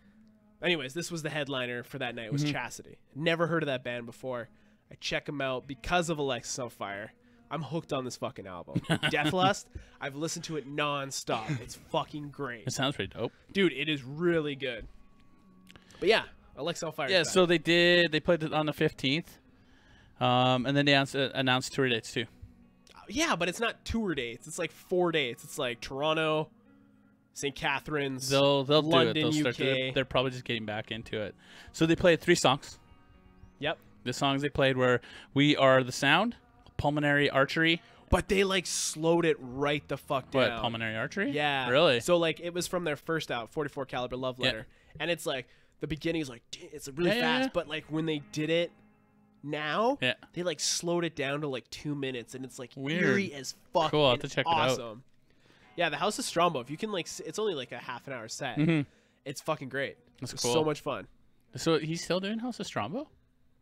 Anyways, this was the headliner for that night. It was
Mm-hmm.
Chastity. Never heard of that band before. I check them out because of Alexis on Fire. I'm hooked on this fucking album. Death Lust, I've listened to it non-stop. It's fucking great.
It sounds pretty dope.
Dude, it is really good. But yeah, Alexis on Fire.
Yeah, so they played it on the 15th. And then they announced tour dates too.
Yeah, but it's not tour dates. It's like 4 dates. It's like Toronto, St. Catharines,
They'll
London,
do it. They'll start to,
UK.
they're probably just getting back into it. So they played 3 songs.
Yep.
The songs they played were "We Are the Sound," "Pulmonary Archery."
But they like slowed it right the fuck down.
What, "Pulmonary Archery"?
Yeah.
Really?
So like it was from their first out, 44 caliber Love
Yeah.
Letter. And it's like the beginning is like it's really
Yeah, yeah,
fast,
yeah.
but like when they did it now,
Yeah.
they like slowed it down to like 2 minutes and it's like
Weird.
eerie as fuck.
Cool, I'll have
and
to check it out.
awesome. Yeah, the House of Strombo, if you can like it's only like a half an hour set.
Mhm.
It's fucking great.
That's
It's
cool.
so much fun.
So he's still doing House of Strombo?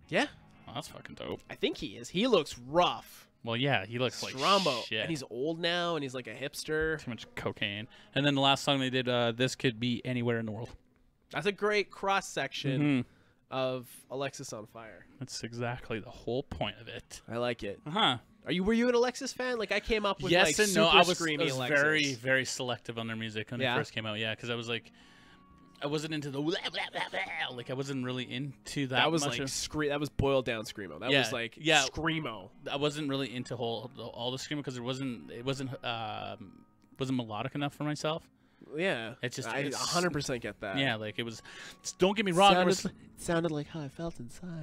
Yeah,
Oh, that's fucking dope.
I think he is. He looks rough.
Well, yeah, he looks like
Strombo.
shit.
And he's old now and he's like a hipster.
too much cocaine. And then the last song they did, "This Could Be Anywhere in the World."
That's a great cross section
Mhm.
of Alexis on Fire.
That's exactly the whole point of it.
I like it.
Uh-huh.
Were you an Alexis fan? Like I came up with
Yes
like
and no.
super
I was
screamy Alexis.
very, very selective on their music when
Yeah?
it first came out. Yeah, because I was like, I wasn't into the blah, blah, blah, blah. Like I wasn't really into that.
That was
much.
like that was boiled down screamo. That
Yeah,
was like
yeah.
screamo.
I wasn't really into all the screaming because it wasn't melodic enough for myself.
Yeah,
It's just-
I
it's-
100% get that.
Yeah, like it was. Don't get me wrong. There was,
sounded like how I felt inside.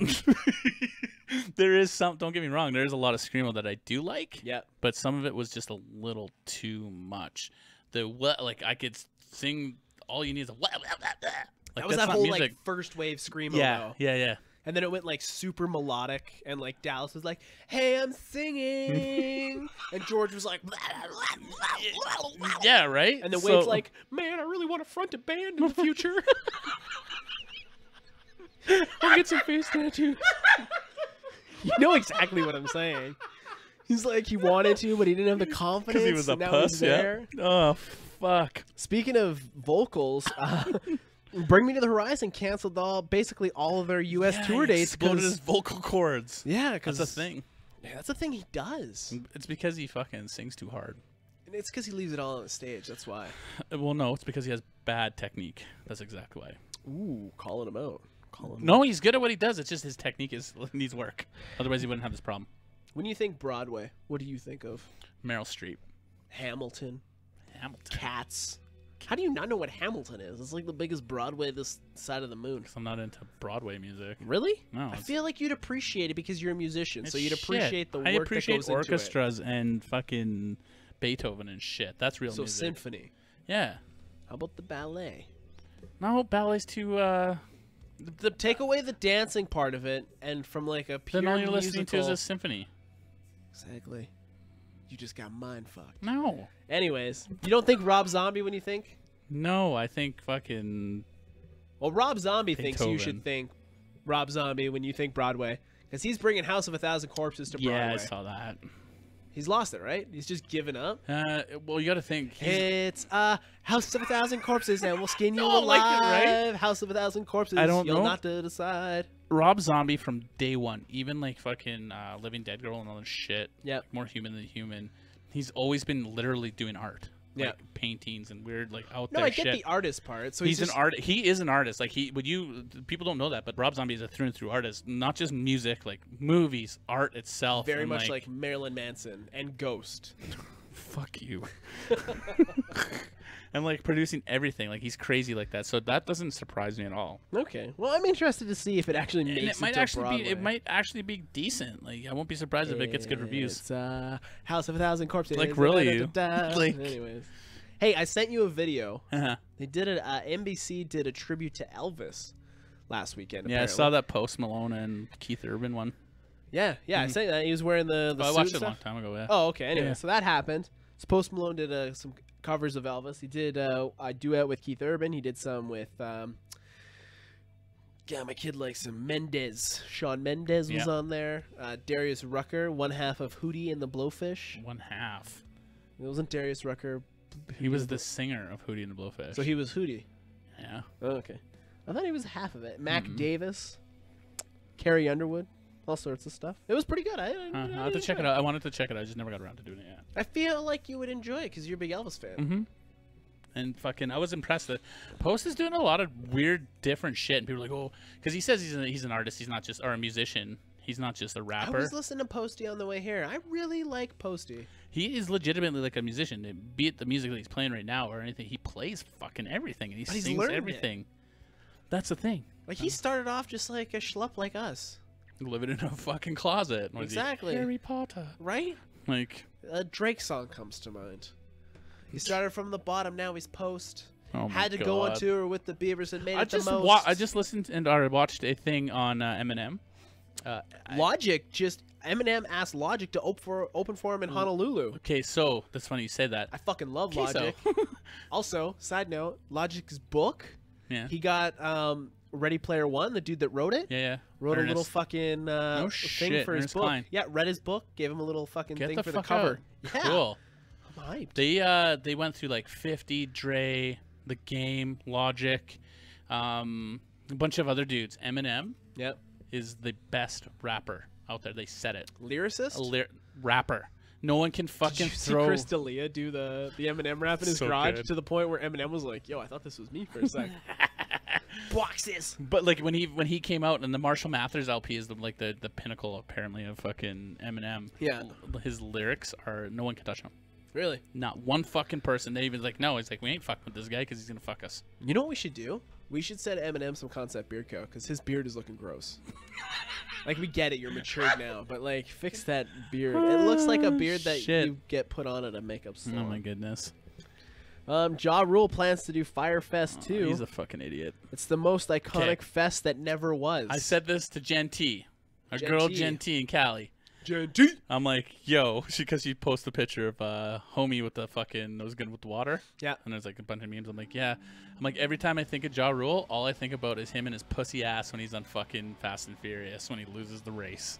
there is some. Don't get me wrong. There is a lot of screamo that I do like.
Yep.
But some of it was just a little too much. Like I could sing. All you need is a blah, blah, blah, blah. Like,
That was
that's
that
not
whole
music.
like first wave screamo.
Yeah,
though.
yeah.
And then it went like super melodic, and like Dallas was like, "Hey, I'm singing," and George was like,
Yeah, right.
and then
So-
Wade's like, "Man, I really want to front a band in the future. We'll get some face tattoos." You know exactly what I'm saying. He's like, he wanted to, but he didn't have the confidence.
because he was a
and now
puss.
he's
Yeah.
there.
Oh fuck.
Speaking of vocals, Bring Me to the Horizon canceled basically all of their U.S.
Yeah,
tour
he
dates.
exploded his vocal cords.
Yeah, because
That's a thing.
Yeah, that's a thing he does.
It's because he fucking sings too hard.
And it's because he leaves it all on the stage. That's why.
Well, no, it's because he has bad technique. That's exactly why.
Ooh, calling him out.
No, he's good at what he does. It's just his technique needs work. Otherwise, he wouldn't have this problem.
When you think Broadway, what do you think of?
Meryl Streep.
Hamilton,
Hamilton.
Cats. How do you not know what Hamilton is? It's like the biggest Broadway this side of the moon.
I'm not into Broadway music.
Really?
No,
I
it's-
feel like you'd appreciate it because you're a musician, so
It's
you'd appreciate
shit.
the work
I appreciate
that goes into it.
orchestras and fucking Beethoven and shit. That's real
So
music.
symphony.
Yeah.
How about the ballet?
No, ballet's too.
Take away the dancing part of it, and from like a pure
Then all you're listening to is
musical-
a symphony.
Exactly. You just got mind fucked.
No.
Anyways, you don't think Rob Zombie when you think?
No, I think fucking.
Well, Rob Zombie thinks you
Beethoven.
should think Rob Zombie when you think Broadway, because he's bringing House of a Thousand Corpses to Broadway.
Yeah, I saw that.
He's lost it, right? He's just given up.
Well, you got to think.
It's House of a Thousand Corpses, and we'll skin you
No, I like
alive.
it, right?
House of a Thousand Corpses.
I don't
You'll
know.
not to decide.
Rob Zombie from day one, even like fucking Living Dead Girl and all this shit.
Yep.
More human than human. He's always been literally doing art.
Yeah.
Like paintings and weird like out
No,
there
I get
shit.
the artist part. So
He's
just,
an art. He is an artist. Like people don't know that, but Rob Zombie is a through and through artist. Not just music, like movies, art itself.
very
and,
much like Marilyn Manson and Ghost.
fuck you. And like producing everything. Like he's crazy like that. So that doesn't surprise me at all.
Okay. Well, I'm interested to see if it actually
And
makes
it might
to
actually
Broadway.
be. It might actually be decent. Like I won't be surprised if it gets good reviews.
It's House of a Thousand Corpses.
Like, really? Like-
Anyways. Hey, I sent you a video.
Uh-huh.
They did it. NBC did a tribute to Elvis last weekend.
Yeah, I
apparently.
saw that Post Malone and Keith Urban one.
Yeah, I sent that. He was wearing the
Oh, I
suit
watched
and
it a long
stuff.
time ago. Yeah.
Oh, okay. Anyway,
Yeah.
so that happened. So Post Malone did some covers of Elvis. He did a duet with Keith Urban. He did some with Yeah, my kid likes him. Mendez. Shawn Mendez was
Yeah.
on there. Darius Rucker, one half of Hootie and the Blowfish.
One half.
It wasn't Darius Rucker.
He was the singer of Hootie and the Blowfish.
So he was Hootie.
Yeah.
Oh, okay. I thought he was half of it. Mac
Mm-mm.
Davis, Carrie Underwood, all sorts of stuff. It was pretty good. I
I'll have to check it out. I wanted to check it out. I just never got around to doing it yet.
I feel like you would enjoy it because you're a big Elvis fan.
Mm-hmm. And fucking, I was impressed that Post is doing a lot of weird, different shit. And people are like, oh, because he says he's an artist. He's not just, or a musician. He's not just a
I
rapper.
was listening to Posty on the way here. I really like Posty.
He is legitimately like a musician. Be it the music that he's playing right now or anything, he plays fucking everything and he
But he's
sings
learned it.
everything. That's the thing.
Like he started off just like a schlup like us,
Living in a fucking closet. Was he
Exactly.
Harry Potter.
right?
Like,
A Drake song comes to mind. He started from the bottom. Now he's Post.
oh my
Had to go on
God.
tour with the Beavers and made
I
it the
just
most.
I just listened and or watched a thing on Eminem.
Logic just Eminem asked Logic to open for him in Honolulu.
Okay, so that's funny you say that.
I fucking love
Okay, so-
Logic. Also, side note, Logic's book.
Yeah.
He got Ready Player One, the dude that wrote it.
Yeah.
Wrote a little
Ernest.
fucking thing
shit,
for his
Ernest
book.
Cline.
Yeah, read his book, gave him a little fucking
Get
thing
the
for
fuck
the cover.
out.
Yeah,
Cool.
I'm hyped.
They went through like 50, Dre, The Game, Logic, a bunch of other dudes. Eminem
Yep.
is the best rapper out there. They said it.
Lyricist.
Rapper. No one can
Did
fucking
you see
throw.
Chris D'Elia do the Eminem rap in his
So
garage
good.
to the point where Eminem was like, "Yo, I thought this was me for a sec." Boxes.
But like when he came out, and the Marshall Mathers LP is the pinnacle apparently of fucking Eminem.
Yeah.
His lyrics are no one can touch them.
Really?
Not one fucking person. They even like no. He's like we ain't fucking with this guy because he's gonna fuck us.
You know what we should do? We should send Eminem some Concept Beard Co. because his beard is looking gross. Like, we get it, you're matured now, but, like, fix that beard. It looks like a beard that
Shit.
you get put on at a makeup
Oh
salon.
my goodness.
Ja Rule plans to do Firefest, too.
He's a fucking idiot.
It's the most iconic
'Kay.
fest that never was.
I said this to Jen T, our
Jen
girl
T.
Jen T in Cali.
JT.
I'm like, yo, because she posted a picture of homie with the fucking nose good with the water.
Yeah.
And there's like a bunch of memes. I'm like, yeah. I'm like, every time I think of Ja Rule, all I think about is him and his pussy ass when he's on fucking Fast and Furious when he loses the race.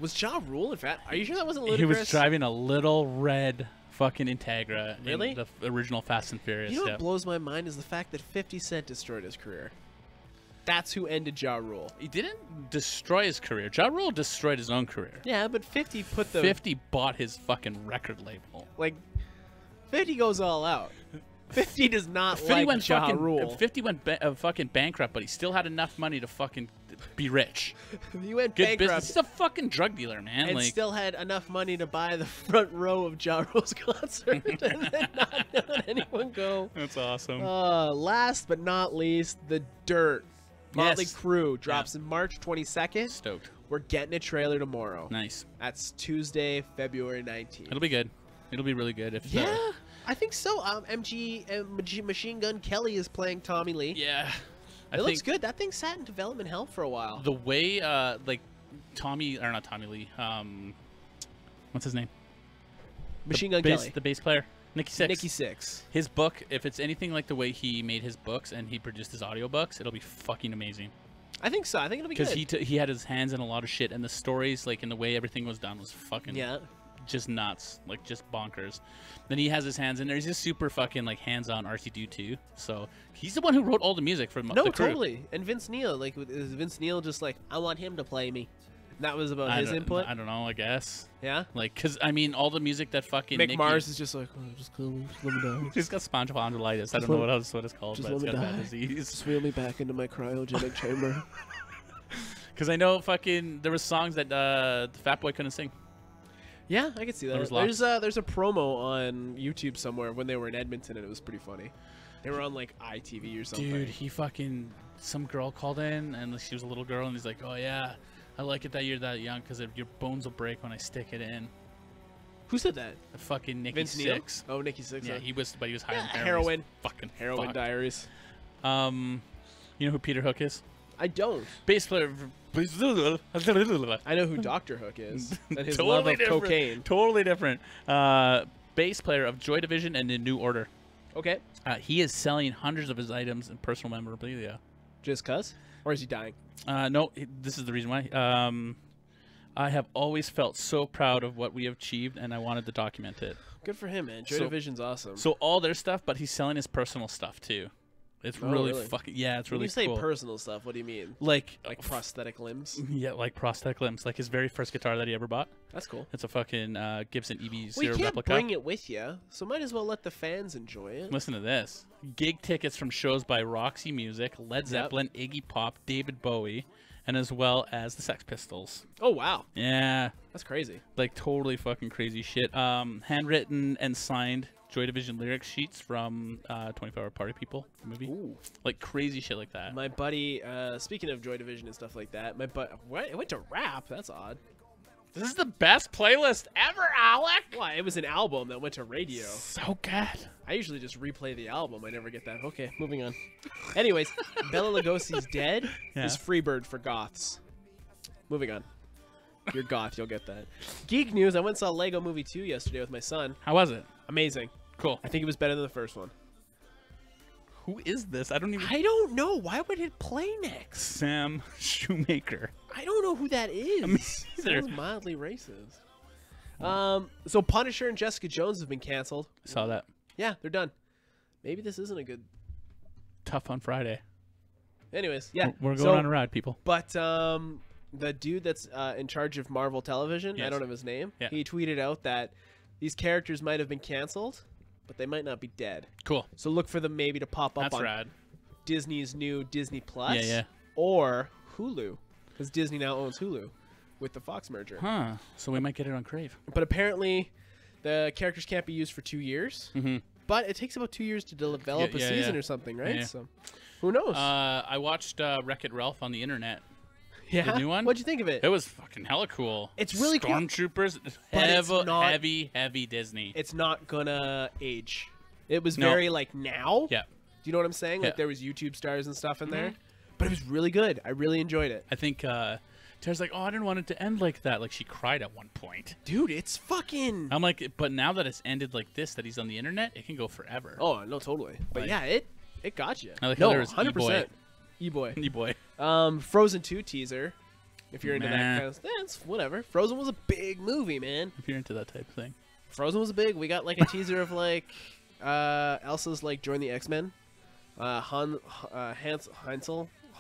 Was Ja Rule, in fact? Are you sure that wasn't Ludacris?
He was driving a little red fucking Integra
Really?
in the original Fast and Furious.
You know
yeah.
what blows my mind is the fact that 50 Cent destroyed his career. That's who ended Ja Rule.
He didn't destroy his career. Ja Rule destroyed his own career.
Yeah, but 50 put the
50 bought his fucking record label.
like 50 goes all out. 50 does not
50
like
went
Ja
fucking
Rule.
50 went fucking bankrupt, but he still had enough money to fucking be rich.
He went
Good
bankrupt
business. He's a fucking drug dealer, man.
and
Like,
still had enough money to buy the front row of Ja Rule's concert and then not let anyone go.
that's awesome.
Last but not least, The Dirt. Motley
Yes.
Crue drops in March 22nd.
Stoked.
We're getting a trailer tomorrow.
Nice.
That's Tuesday, February 19th.
It'll be good. It'll be really good. If
Yeah, I think so. Machine Gun Kelly is playing Tommy Lee.
yeah.
It looks good. That thing sat in development hell for a while.
The way like not Tommy Lee. What's his name?
Machine Gun
bass,
Kelly.
the bass player. Nikki Sixx.
Nikki Sixx.
His book, if it's anything like the way he made his books and he produced his audiobooks, it'll be fucking amazing.
I think so. I think it'll be
Because
good.
he had his hands in a lot of shit, and the stories, like, and the way everything was done was fucking
Yeah.
just nuts, like, just bonkers. Then he has his hands in there. He's just super fucking, like, hands-on RC-Dude, too. So he's the one who wrote all the music for
No,
the crew.
totally. And Vince Neil, like, is Vince Neil just like, I want him to play me? And that was about his input?
I don't know, I guess.
Yeah?
Like, because, I mean, all the music that fucking
Mick
Nicki-
Mars is just like, oh, just kill me. Just let me die.
He's got spondylitis. I don't
Just
know
let-
what else what it's called,
just
but it's
let
got
me
a bad
die.
disease.
Just wheel me back into my cryogenic chamber.
Because I know fucking there was songs that the Fat Boy couldn't sing.
Yeah, I can see that.
There was lots.
There's a promo on YouTube somewhere when they were in Edmonton, and it was pretty funny. They were on like ITV or something.
Dude, he fucking some girl called in and she was a little girl and he's like, oh yeah, I like it that you're that young because your bones will break when I stick it in.
Who said that?
The fucking Nikki
Vince Neil?
Sixx.
Oh, Nikki Sixx.
Yeah, he was high on
Yeah,
heroin.
heroin.
He's fucking
Heroin
fucked.
Diaries.
You know who Peter Hook is?
I don't.
Bass player.
I know who Dr. Hook is. And his love of
different.
cocaine.
Totally different. Bass player of Joy Division and the New Order.
Okay.
He is selling hundreds of his items and personal memorabilia.
Just cuz? Or is he dying?
No, this is the reason why. I have always felt so proud of what we have achieved, and I wanted to document it.
Good for him, man. Joy
So-
Division's awesome.
So all their stuff, but he's selling his personal stuff too. It's
Oh,
really
really?
fucking it's
when
really
you say
cool.
personal stuff, what do you mean?
like
Prosthetic limbs?
yeah, like prosthetic limbs. Like his very first guitar that he ever bought.
That's cool.
It's a fucking Gibson EB0
Well, you can't
replica.
bring it with you, so might as well let the fans enjoy it.
Listen to this. Gig tickets from shows by Roxy Music, Led Zeppelin, Iggy Pop, David Bowie, and as well as the Sex Pistols.
Oh, wow.
Yeah,
That's crazy.
like totally fucking crazy shit. Handwritten and signed Joy Division lyric sheets from 24 Hour Party People the movie.
Ooh.
Like crazy shit like that.
My buddy, speaking of Joy Division and stuff like that, what? It went to rap? That's odd.
This is the best playlist ever, Alec.
Why? It was an album that went to radio.
So good.
I usually just replay the album. I never get that. Okay, moving on. Anyways, Bela Lugosi's Dead
Yeah.
is Freebird for goths. Moving on. If you're goth, you'll get that. Geek news, I went and saw Lego Movie 2 yesterday with my son.
How was it?
Amazing.
Cool.
I think it was better than the first one.
Who is this? I don't even.
I don't know. Why would it play next?
Sam Shoemaker.
I don't know who that is.
Me either.
Sounds mildly racist. So Punisher and Jessica Jones have been canceled.
Saw that.
Yeah, they're done. Maybe this isn't a good.
Tough on Friday.
Anyways, yeah.
We're going
so,
on a ride, people.
But the dude that's in charge of Marvel Television, I
Yes.
don't know his name.
Yeah.
He tweeted out that these characters might have been canceled, but they might not be dead.
Cool.
So look for them maybe to pop up
That's
on
rad.
Disney's new Disney Plus.
Yeah, yeah.
Or Hulu, because Disney now owns Hulu with the Fox merger.
Huh. So we might get it on Crave.
But apparently, the characters can't be used for 2 years.
Mm-hmm.
But it takes about 2 years to develop a
Yeah,
season
yeah.
or something, right?
Yeah.
So who knows?
I watched Wreck-It Ralph on the internet.
yeah.
the new one?
What'd you think of it?
It was fucking hella cool.
It's really cool.
Stormtroopers.
But it's not-
Heavy Disney.
It's not gonna age. It was
No.
very like now.
Yeah.
Do you know what I'm saying? Like
Yeah.
there was YouTube stars and stuff in
Mm-hmm.
there. But it was really good. I really enjoyed it.
I think Tara's like, oh, I didn't want it to end like that. Like she cried at one point.
Dude, it's fucking.
I'm like, but now that it's ended like this, that he's on the internet, it can go forever.
Oh no, totally. But
Like-
yeah, it got you.
I like how
no,
there was
100%. E-boy.
You boy.
Frozen 2 teaser. If you're into that
Nah.
kind of stuff, it's whatever. Frozen was a big movie, man.
If you're into that type of thing.
Frozen was big. We got like a teaser of like Elsa's like join the X-Men.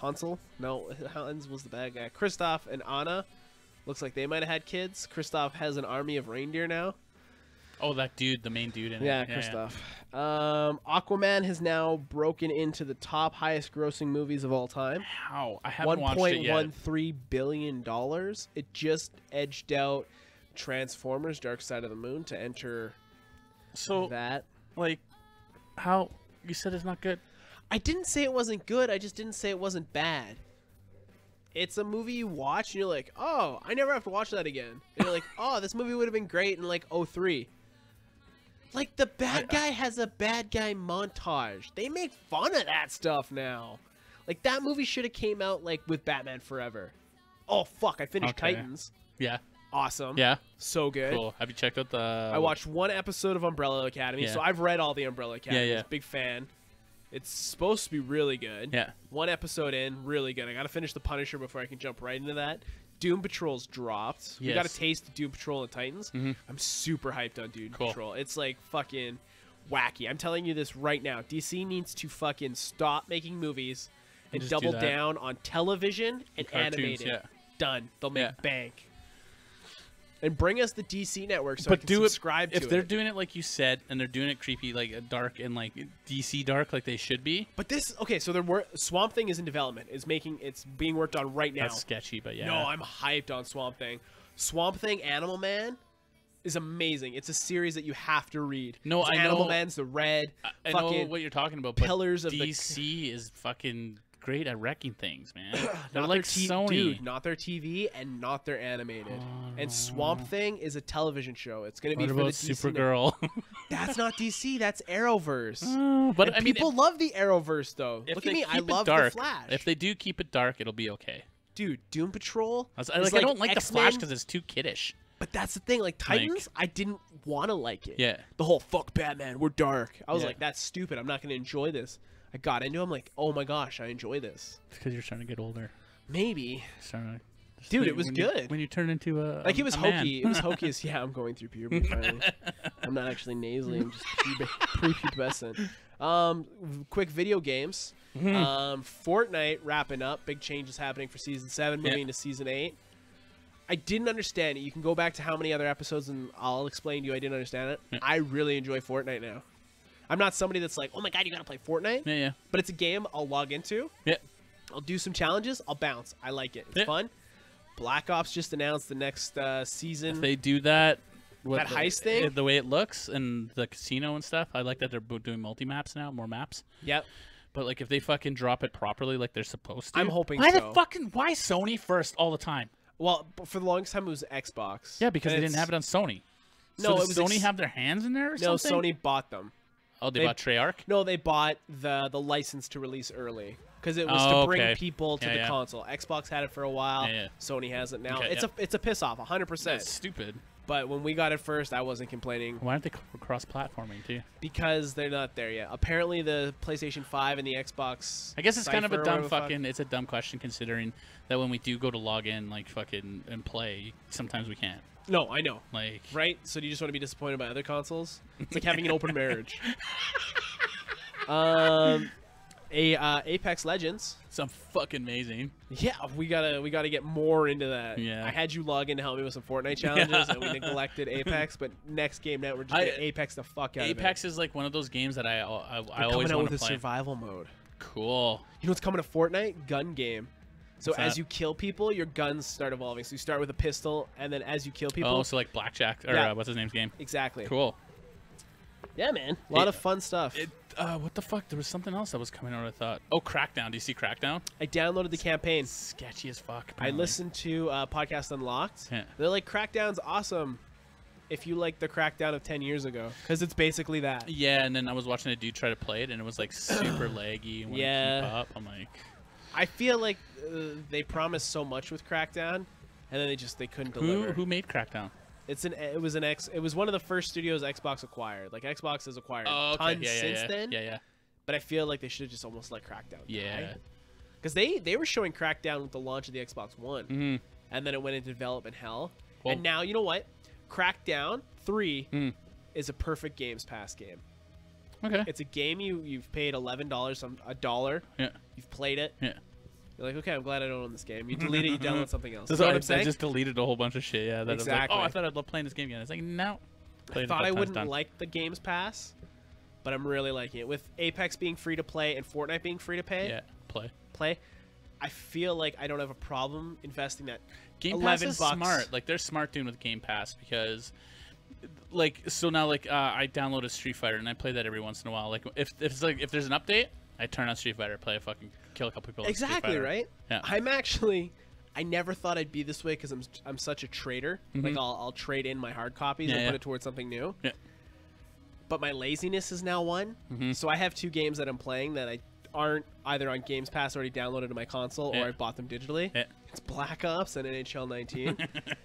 Hansel. No, Hans was the bad guy. Kristoff and Anna. Looks like they might have had kids. Kristoff has an army of reindeer now.
Oh, that dude, the main dude in
Yeah,
it.
Kristoff. Aquaman has now broken into the top highest grossing movies of all time.
How? I haven't watched it yet.
$1.13 billion. It just edged out Transformers Dark Side of the Moon to enter
So,
that.
like, how? You said it's not good?
I didn't say it wasn't good. I just didn't say it wasn't bad. It's a movie you watch and you're like, oh, I never have to watch that again. And you're like, oh, this movie would have been great in like 03. Like the bad guy has a bad guy montage. They make fun of that stuff now. Like that movie should have came out like with Batman Forever. Oh fuck, I finished
Okay.
Titans.
Yeah.
Awesome.
Yeah.
So good.
Cool. Have you checked out the...
I watched one episode of Umbrella Academy,
Yeah.
so I've read all the Umbrella Academy.
yeah.
Big fan. It's supposed to be really good.
Yeah.
One episode in, really good. I gotta finish The Punisher before I can jump right into that. Doom Patrol's dropped. We got a
Yes.
taste of Doom Patrol and Titans.
Mhm.
I'm super hyped on Doom
Cool.
Patrol. It's like fucking wacky. I'm telling you this right now. DC needs to fucking stop making movies and
Just do
double
that.
down on television and
Cartoons,
animated.
yeah.
Done. They'll make
Yeah.
bank. And bring us the DC network so I
But
can
do it
subscribe
if
to
they're
it.
doing it like you said, and they're doing it creepy, like dark and like DC dark, like they should be.
But this, okay, so Swamp Thing is in development. It's being worked on right now.
That's sketchy, but yeah.
No, I'm hyped on Swamp Thing. Swamp Thing Animal Man is amazing. It's a series that you have to read.
No,
It's
I
Animal
know-
Man's the red.
I know
fucking
what you're talking about. But
pillars of the-
DC is fucking great at wrecking things, man. They're
not
like
their
Sony.
Dude, not their TV and not their animated. And Swamp Thing is a television show. It's going to be
What
for
about
the DC.
Supergirl?
That's not DC. That's Arrowverse.
But
And
I mean,
people love the Arrowverse though.
if
Look
they
at me. I
keep it
love
dark,
the Flash.
If they do keep it dark, it'll be okay.
Dude, Doom Patrol.
I, was,
is
like, I don't like the Flash
X-Men,
because it's too kiddish.
But that's the thing. Like Titans, I didn't want to like it.
Yeah.
The whole fuck Batman, we're dark. I was
Yeah.
like, that's stupid. I'm not going to enjoy this. I got into it. I'm like, oh my gosh, I enjoy this.
It's because you're starting to get older.
Maybe.
Sorry. Just
Dude,
when-
it was
when
good.
when you turn into a
Like, it was
a man.
hokey. It was hokey as, yeah, I'm going through puberty finally. I'm not actually nasally. I'm just prepubescent. Quick video games. Fortnite wrapping up. Big changes happening for Season 7, moving into Season 8. I didn't understand it. You can go back to how many other episodes, and I'll explain to you I didn't understand it.
Yeah.
I really enjoy Fortnite now. I'm not somebody that's like, oh my god, you gotta play Fortnite.
Yeah, yeah.
But it's a game I'll log into.
Yeah.
I'll do some challenges. I'll bounce. I like it. It's
Yeah.
fun. Black Ops just announced the next season.
If they do that,
That heist thing?
the way it looks, and the casino and stuff, I like that they're doing multi-maps now, more maps.
Yep.
But like, if they fucking drop it properly, like they're supposed to,
I'm hoping
Why
so.
why Sony first all the time?
Well, for the longest time it was Xbox.
Yeah, because
And
they didn't have it on Sony.
No,
so
it
does
was
Sony have their hands in there or
No,
something?
Sony bought them.
Oh, they
they-
bought Treyarch.
No, they bought the license to release early because it was
Oh,
to bring
okay.
people to
Yeah,
the
yeah.
console. Xbox had it for a while.
Yeah, yeah.
Sony has it now.
Okay,
It's a piss off, 100%.
That's stupid.
But when we got it first, I wasn't complaining
Why aren't they cross-platforming too?
because they're not there yet. Apparently, the PlayStation 5 and the Xbox.
I guess it's kind of a
Cypher or
dumb
whatever the fuck-
fucking. It's a dumb question considering that when we do go to log in, like fucking and play, sometimes we can't.
No, I know.
Like,
Right? So do you just want to be disappointed by other consoles? It's like having an open marriage. Apex Legends.
some fucking amazing.
Yeah, we gotta get more into that.
Yeah.
I had you log in to help me with some Fortnite challenges, and we neglected Apex. But next game now we're just gonna Apex the fuck out
Apex is like one of those games that I
of it.
always
Coming out
want
with
to
a
play.
survival mode.
Cool.
You know what's coming to Fortnite? Gun game. So
What's
as
that?
you kill people, your guns start evolving. So you start with a pistol, and then as you kill people,
Oh, so like Blackjack or
Yeah.
what's his name's game?
exactly.
Cool.
Yeah, man. A lot
It-
of fun stuff.
What the fuck? There was something else that was coming out. I thought. Oh, Crackdown. Do you see Crackdown?
I downloaded the campaign.
Sketchy as fuck.
I
apparently.
listened to Podcast Unlocked.
Yeah.
They're like, Crackdown's awesome if you like the Crackdown of 10 years ago. Because it's basically that.
Yeah, and then I was watching a dude try to play it, and it was like super laggy. And
Yeah.
Keep up. I'm like,
I feel like they promised so much with Crackdown, and then they couldn't deliver.
who made Crackdown?
It was one of the first studios Xbox acquired. Like, Xbox has acquired
Oh, okay.
tons
Yeah, yeah,
since
yeah.
then.
Yeah,
But I feel like they should have just almost let Crackdown
yeah.
Because they were showing Crackdown with the launch of the Xbox One.
Mm-hmm.
And then it went into development hell.
Well-
And now, you know what? Crackdown 3
Mm.
is a perfect Games Pass game.
Okay.
It's a game you've paid $11, $1.
Yeah.
You've played it.
Yeah.
You're like, okay, I'm glad I don't own this game. You delete it, you download something else.
So
You know what
I
I'm saying?
just deleted a whole bunch of shit. Yeah. That
Exactly.
I was like, oh, I thought I'd love playing this game again. It's like, no.
I thought I wouldn't like the Games Pass, but I'm really liking it. With Apex being free to play and Fortnite being free to pay,
Yeah. Play.
I feel like I don't have a problem investing that
Game Pass
$11
is smart. Like they're smart doing with Game Pass because, like, so now like I downloaded Street Fighter and I play that every once in a while. Like if there's an update, I turn on Street Fighter, play a fucking kill a couple people. in Street
Exactly
Fighter.
right.
Yeah.
I never thought I'd be this way because I'm such a trader. Like I'll trade in my hard copies
Mm-hmm. Yeah,
and
yeah.
put it towards something new.
Yeah.
But my laziness is now one.
Mm-hmm.
So I have two games that I'm playing that I aren't either on Games Pass already downloaded to my console
Yeah.
or I bought them digitally.
Yeah.
It's Black Ops and NHL 19.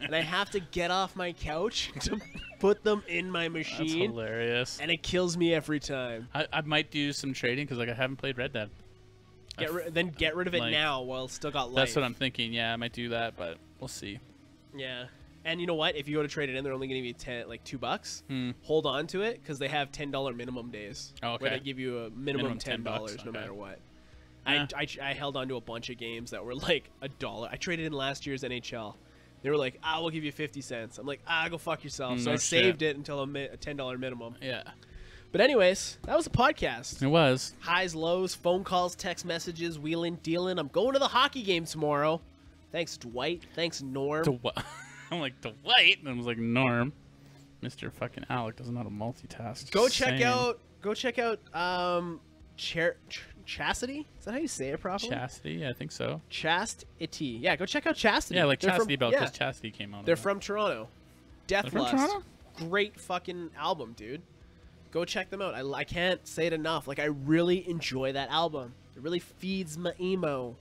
And I have to get off my couch to put them in my
That's
machine.
hilarious.
And it kills me every time.
I might do some trading because like I haven't played Red Dead.
Then get rid of it
like-
now while it's still got life.
That's what I'm thinking. Yeah, I might do that, but we'll see.
Yeah. And you know what? If you go to trade it in, they're only going to give you $2.
Hmm.
Hold on to it because they have $10 minimum days.
Oh, okay.
Where they give you a minimum $10
$10,
no
okay.
matter what.
Yeah.
I held on to a bunch of games that were like $1. I traded in last year's NHL. They were like, we'll give you 50 cents. I'm like, go fuck yourself. So
No
I saved
shit.
it until a $10 minimum.
Yeah,
But anyways, that was a podcast.
it was.
Highs, lows, phone calls, text messages, wheeling, dealing. I'm going to the hockey game tomorrow. Thanks, Dwight. Thanks, Norm.
I'm like Dwight, and I was like Norm. Mr. fucking Alec doesn't know how to multitask.
Go
Just
check
saying.
out Chastity. Is that how you say it properly?
Chastity. Yeah, I think so.
Chastity. Yeah, go check out Chastity.
Yeah, like
They're
Chastity Belt because
yeah,
Chastity came out.
they're
of it.
from Toronto. Death
They're from
Lust.
Toronto?
Great fucking album, dude. Go check them out. I can't say it enough. Like, I really enjoy that album. It really feeds my emo.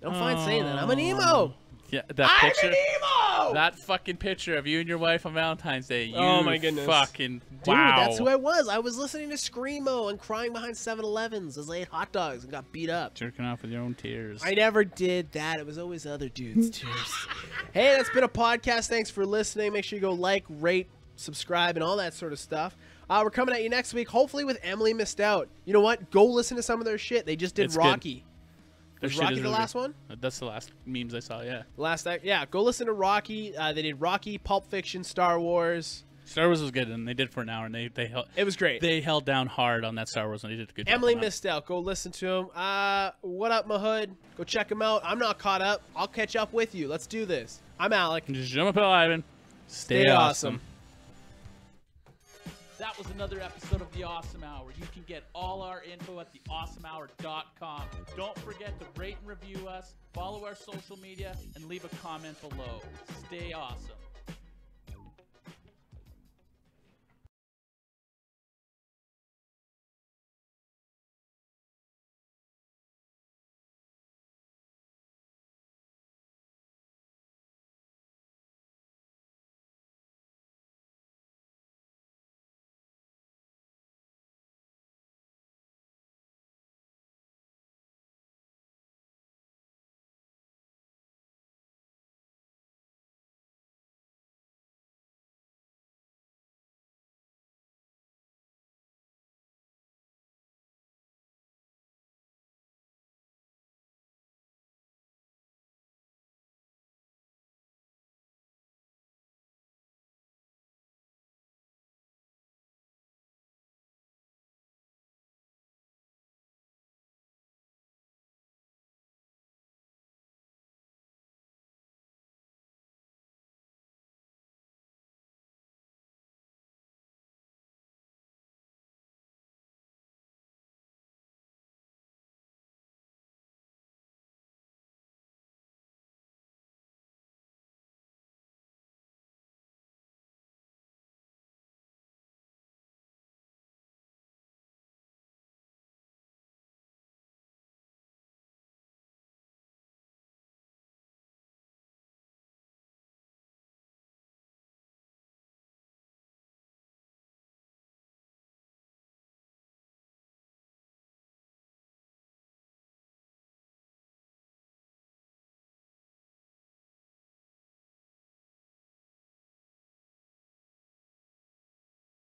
Don't mind saying that. I'm an emo.
Yeah, that
I'm
picture.
an emo!
That fucking picture of you and your wife on Valentine's Day. You
Oh, my goodness.
Fucking
Dude,
wow.
that's who I was. I was listening to Screamo and crying behind 7-Elevens as I ate hot dogs and got beat up.
Jerking off with your own tears.
I never did that. It was always other dudes' tears. Hey, that's been a podcast. Thanks for listening. Make sure you go like, rate, subscribe, and all that sort of stuff. We're coming at you next week, hopefully with Emily Missed Out. You know what? Go listen to some of their shit. They just did
It's good.
Rocky.
Their
Was
shit
Rocky
is
the
really
last
good.
one?
That's the last memes I saw. Yeah.
Yeah, go listen to Rocky. They did Rocky, Pulp Fiction, Star Wars.
Star Wars was good, and they did for an hour, and they held.
It was great.
They held down hard on that Star Wars, and they did a good job.
Emily
on that.
Missed Out. Go listen to him. What up, my hood? Go check him out. I'm not caught up. I'll catch up with you. Let's do this. I'm Alec.
Just jump up, Ivan.
Stay awesome.
That was another episode of The Awesome Hour. You can get all our info at theawesomehour.com. Don't forget to rate and review us, follow our social media, and leave a comment below. Stay awesome.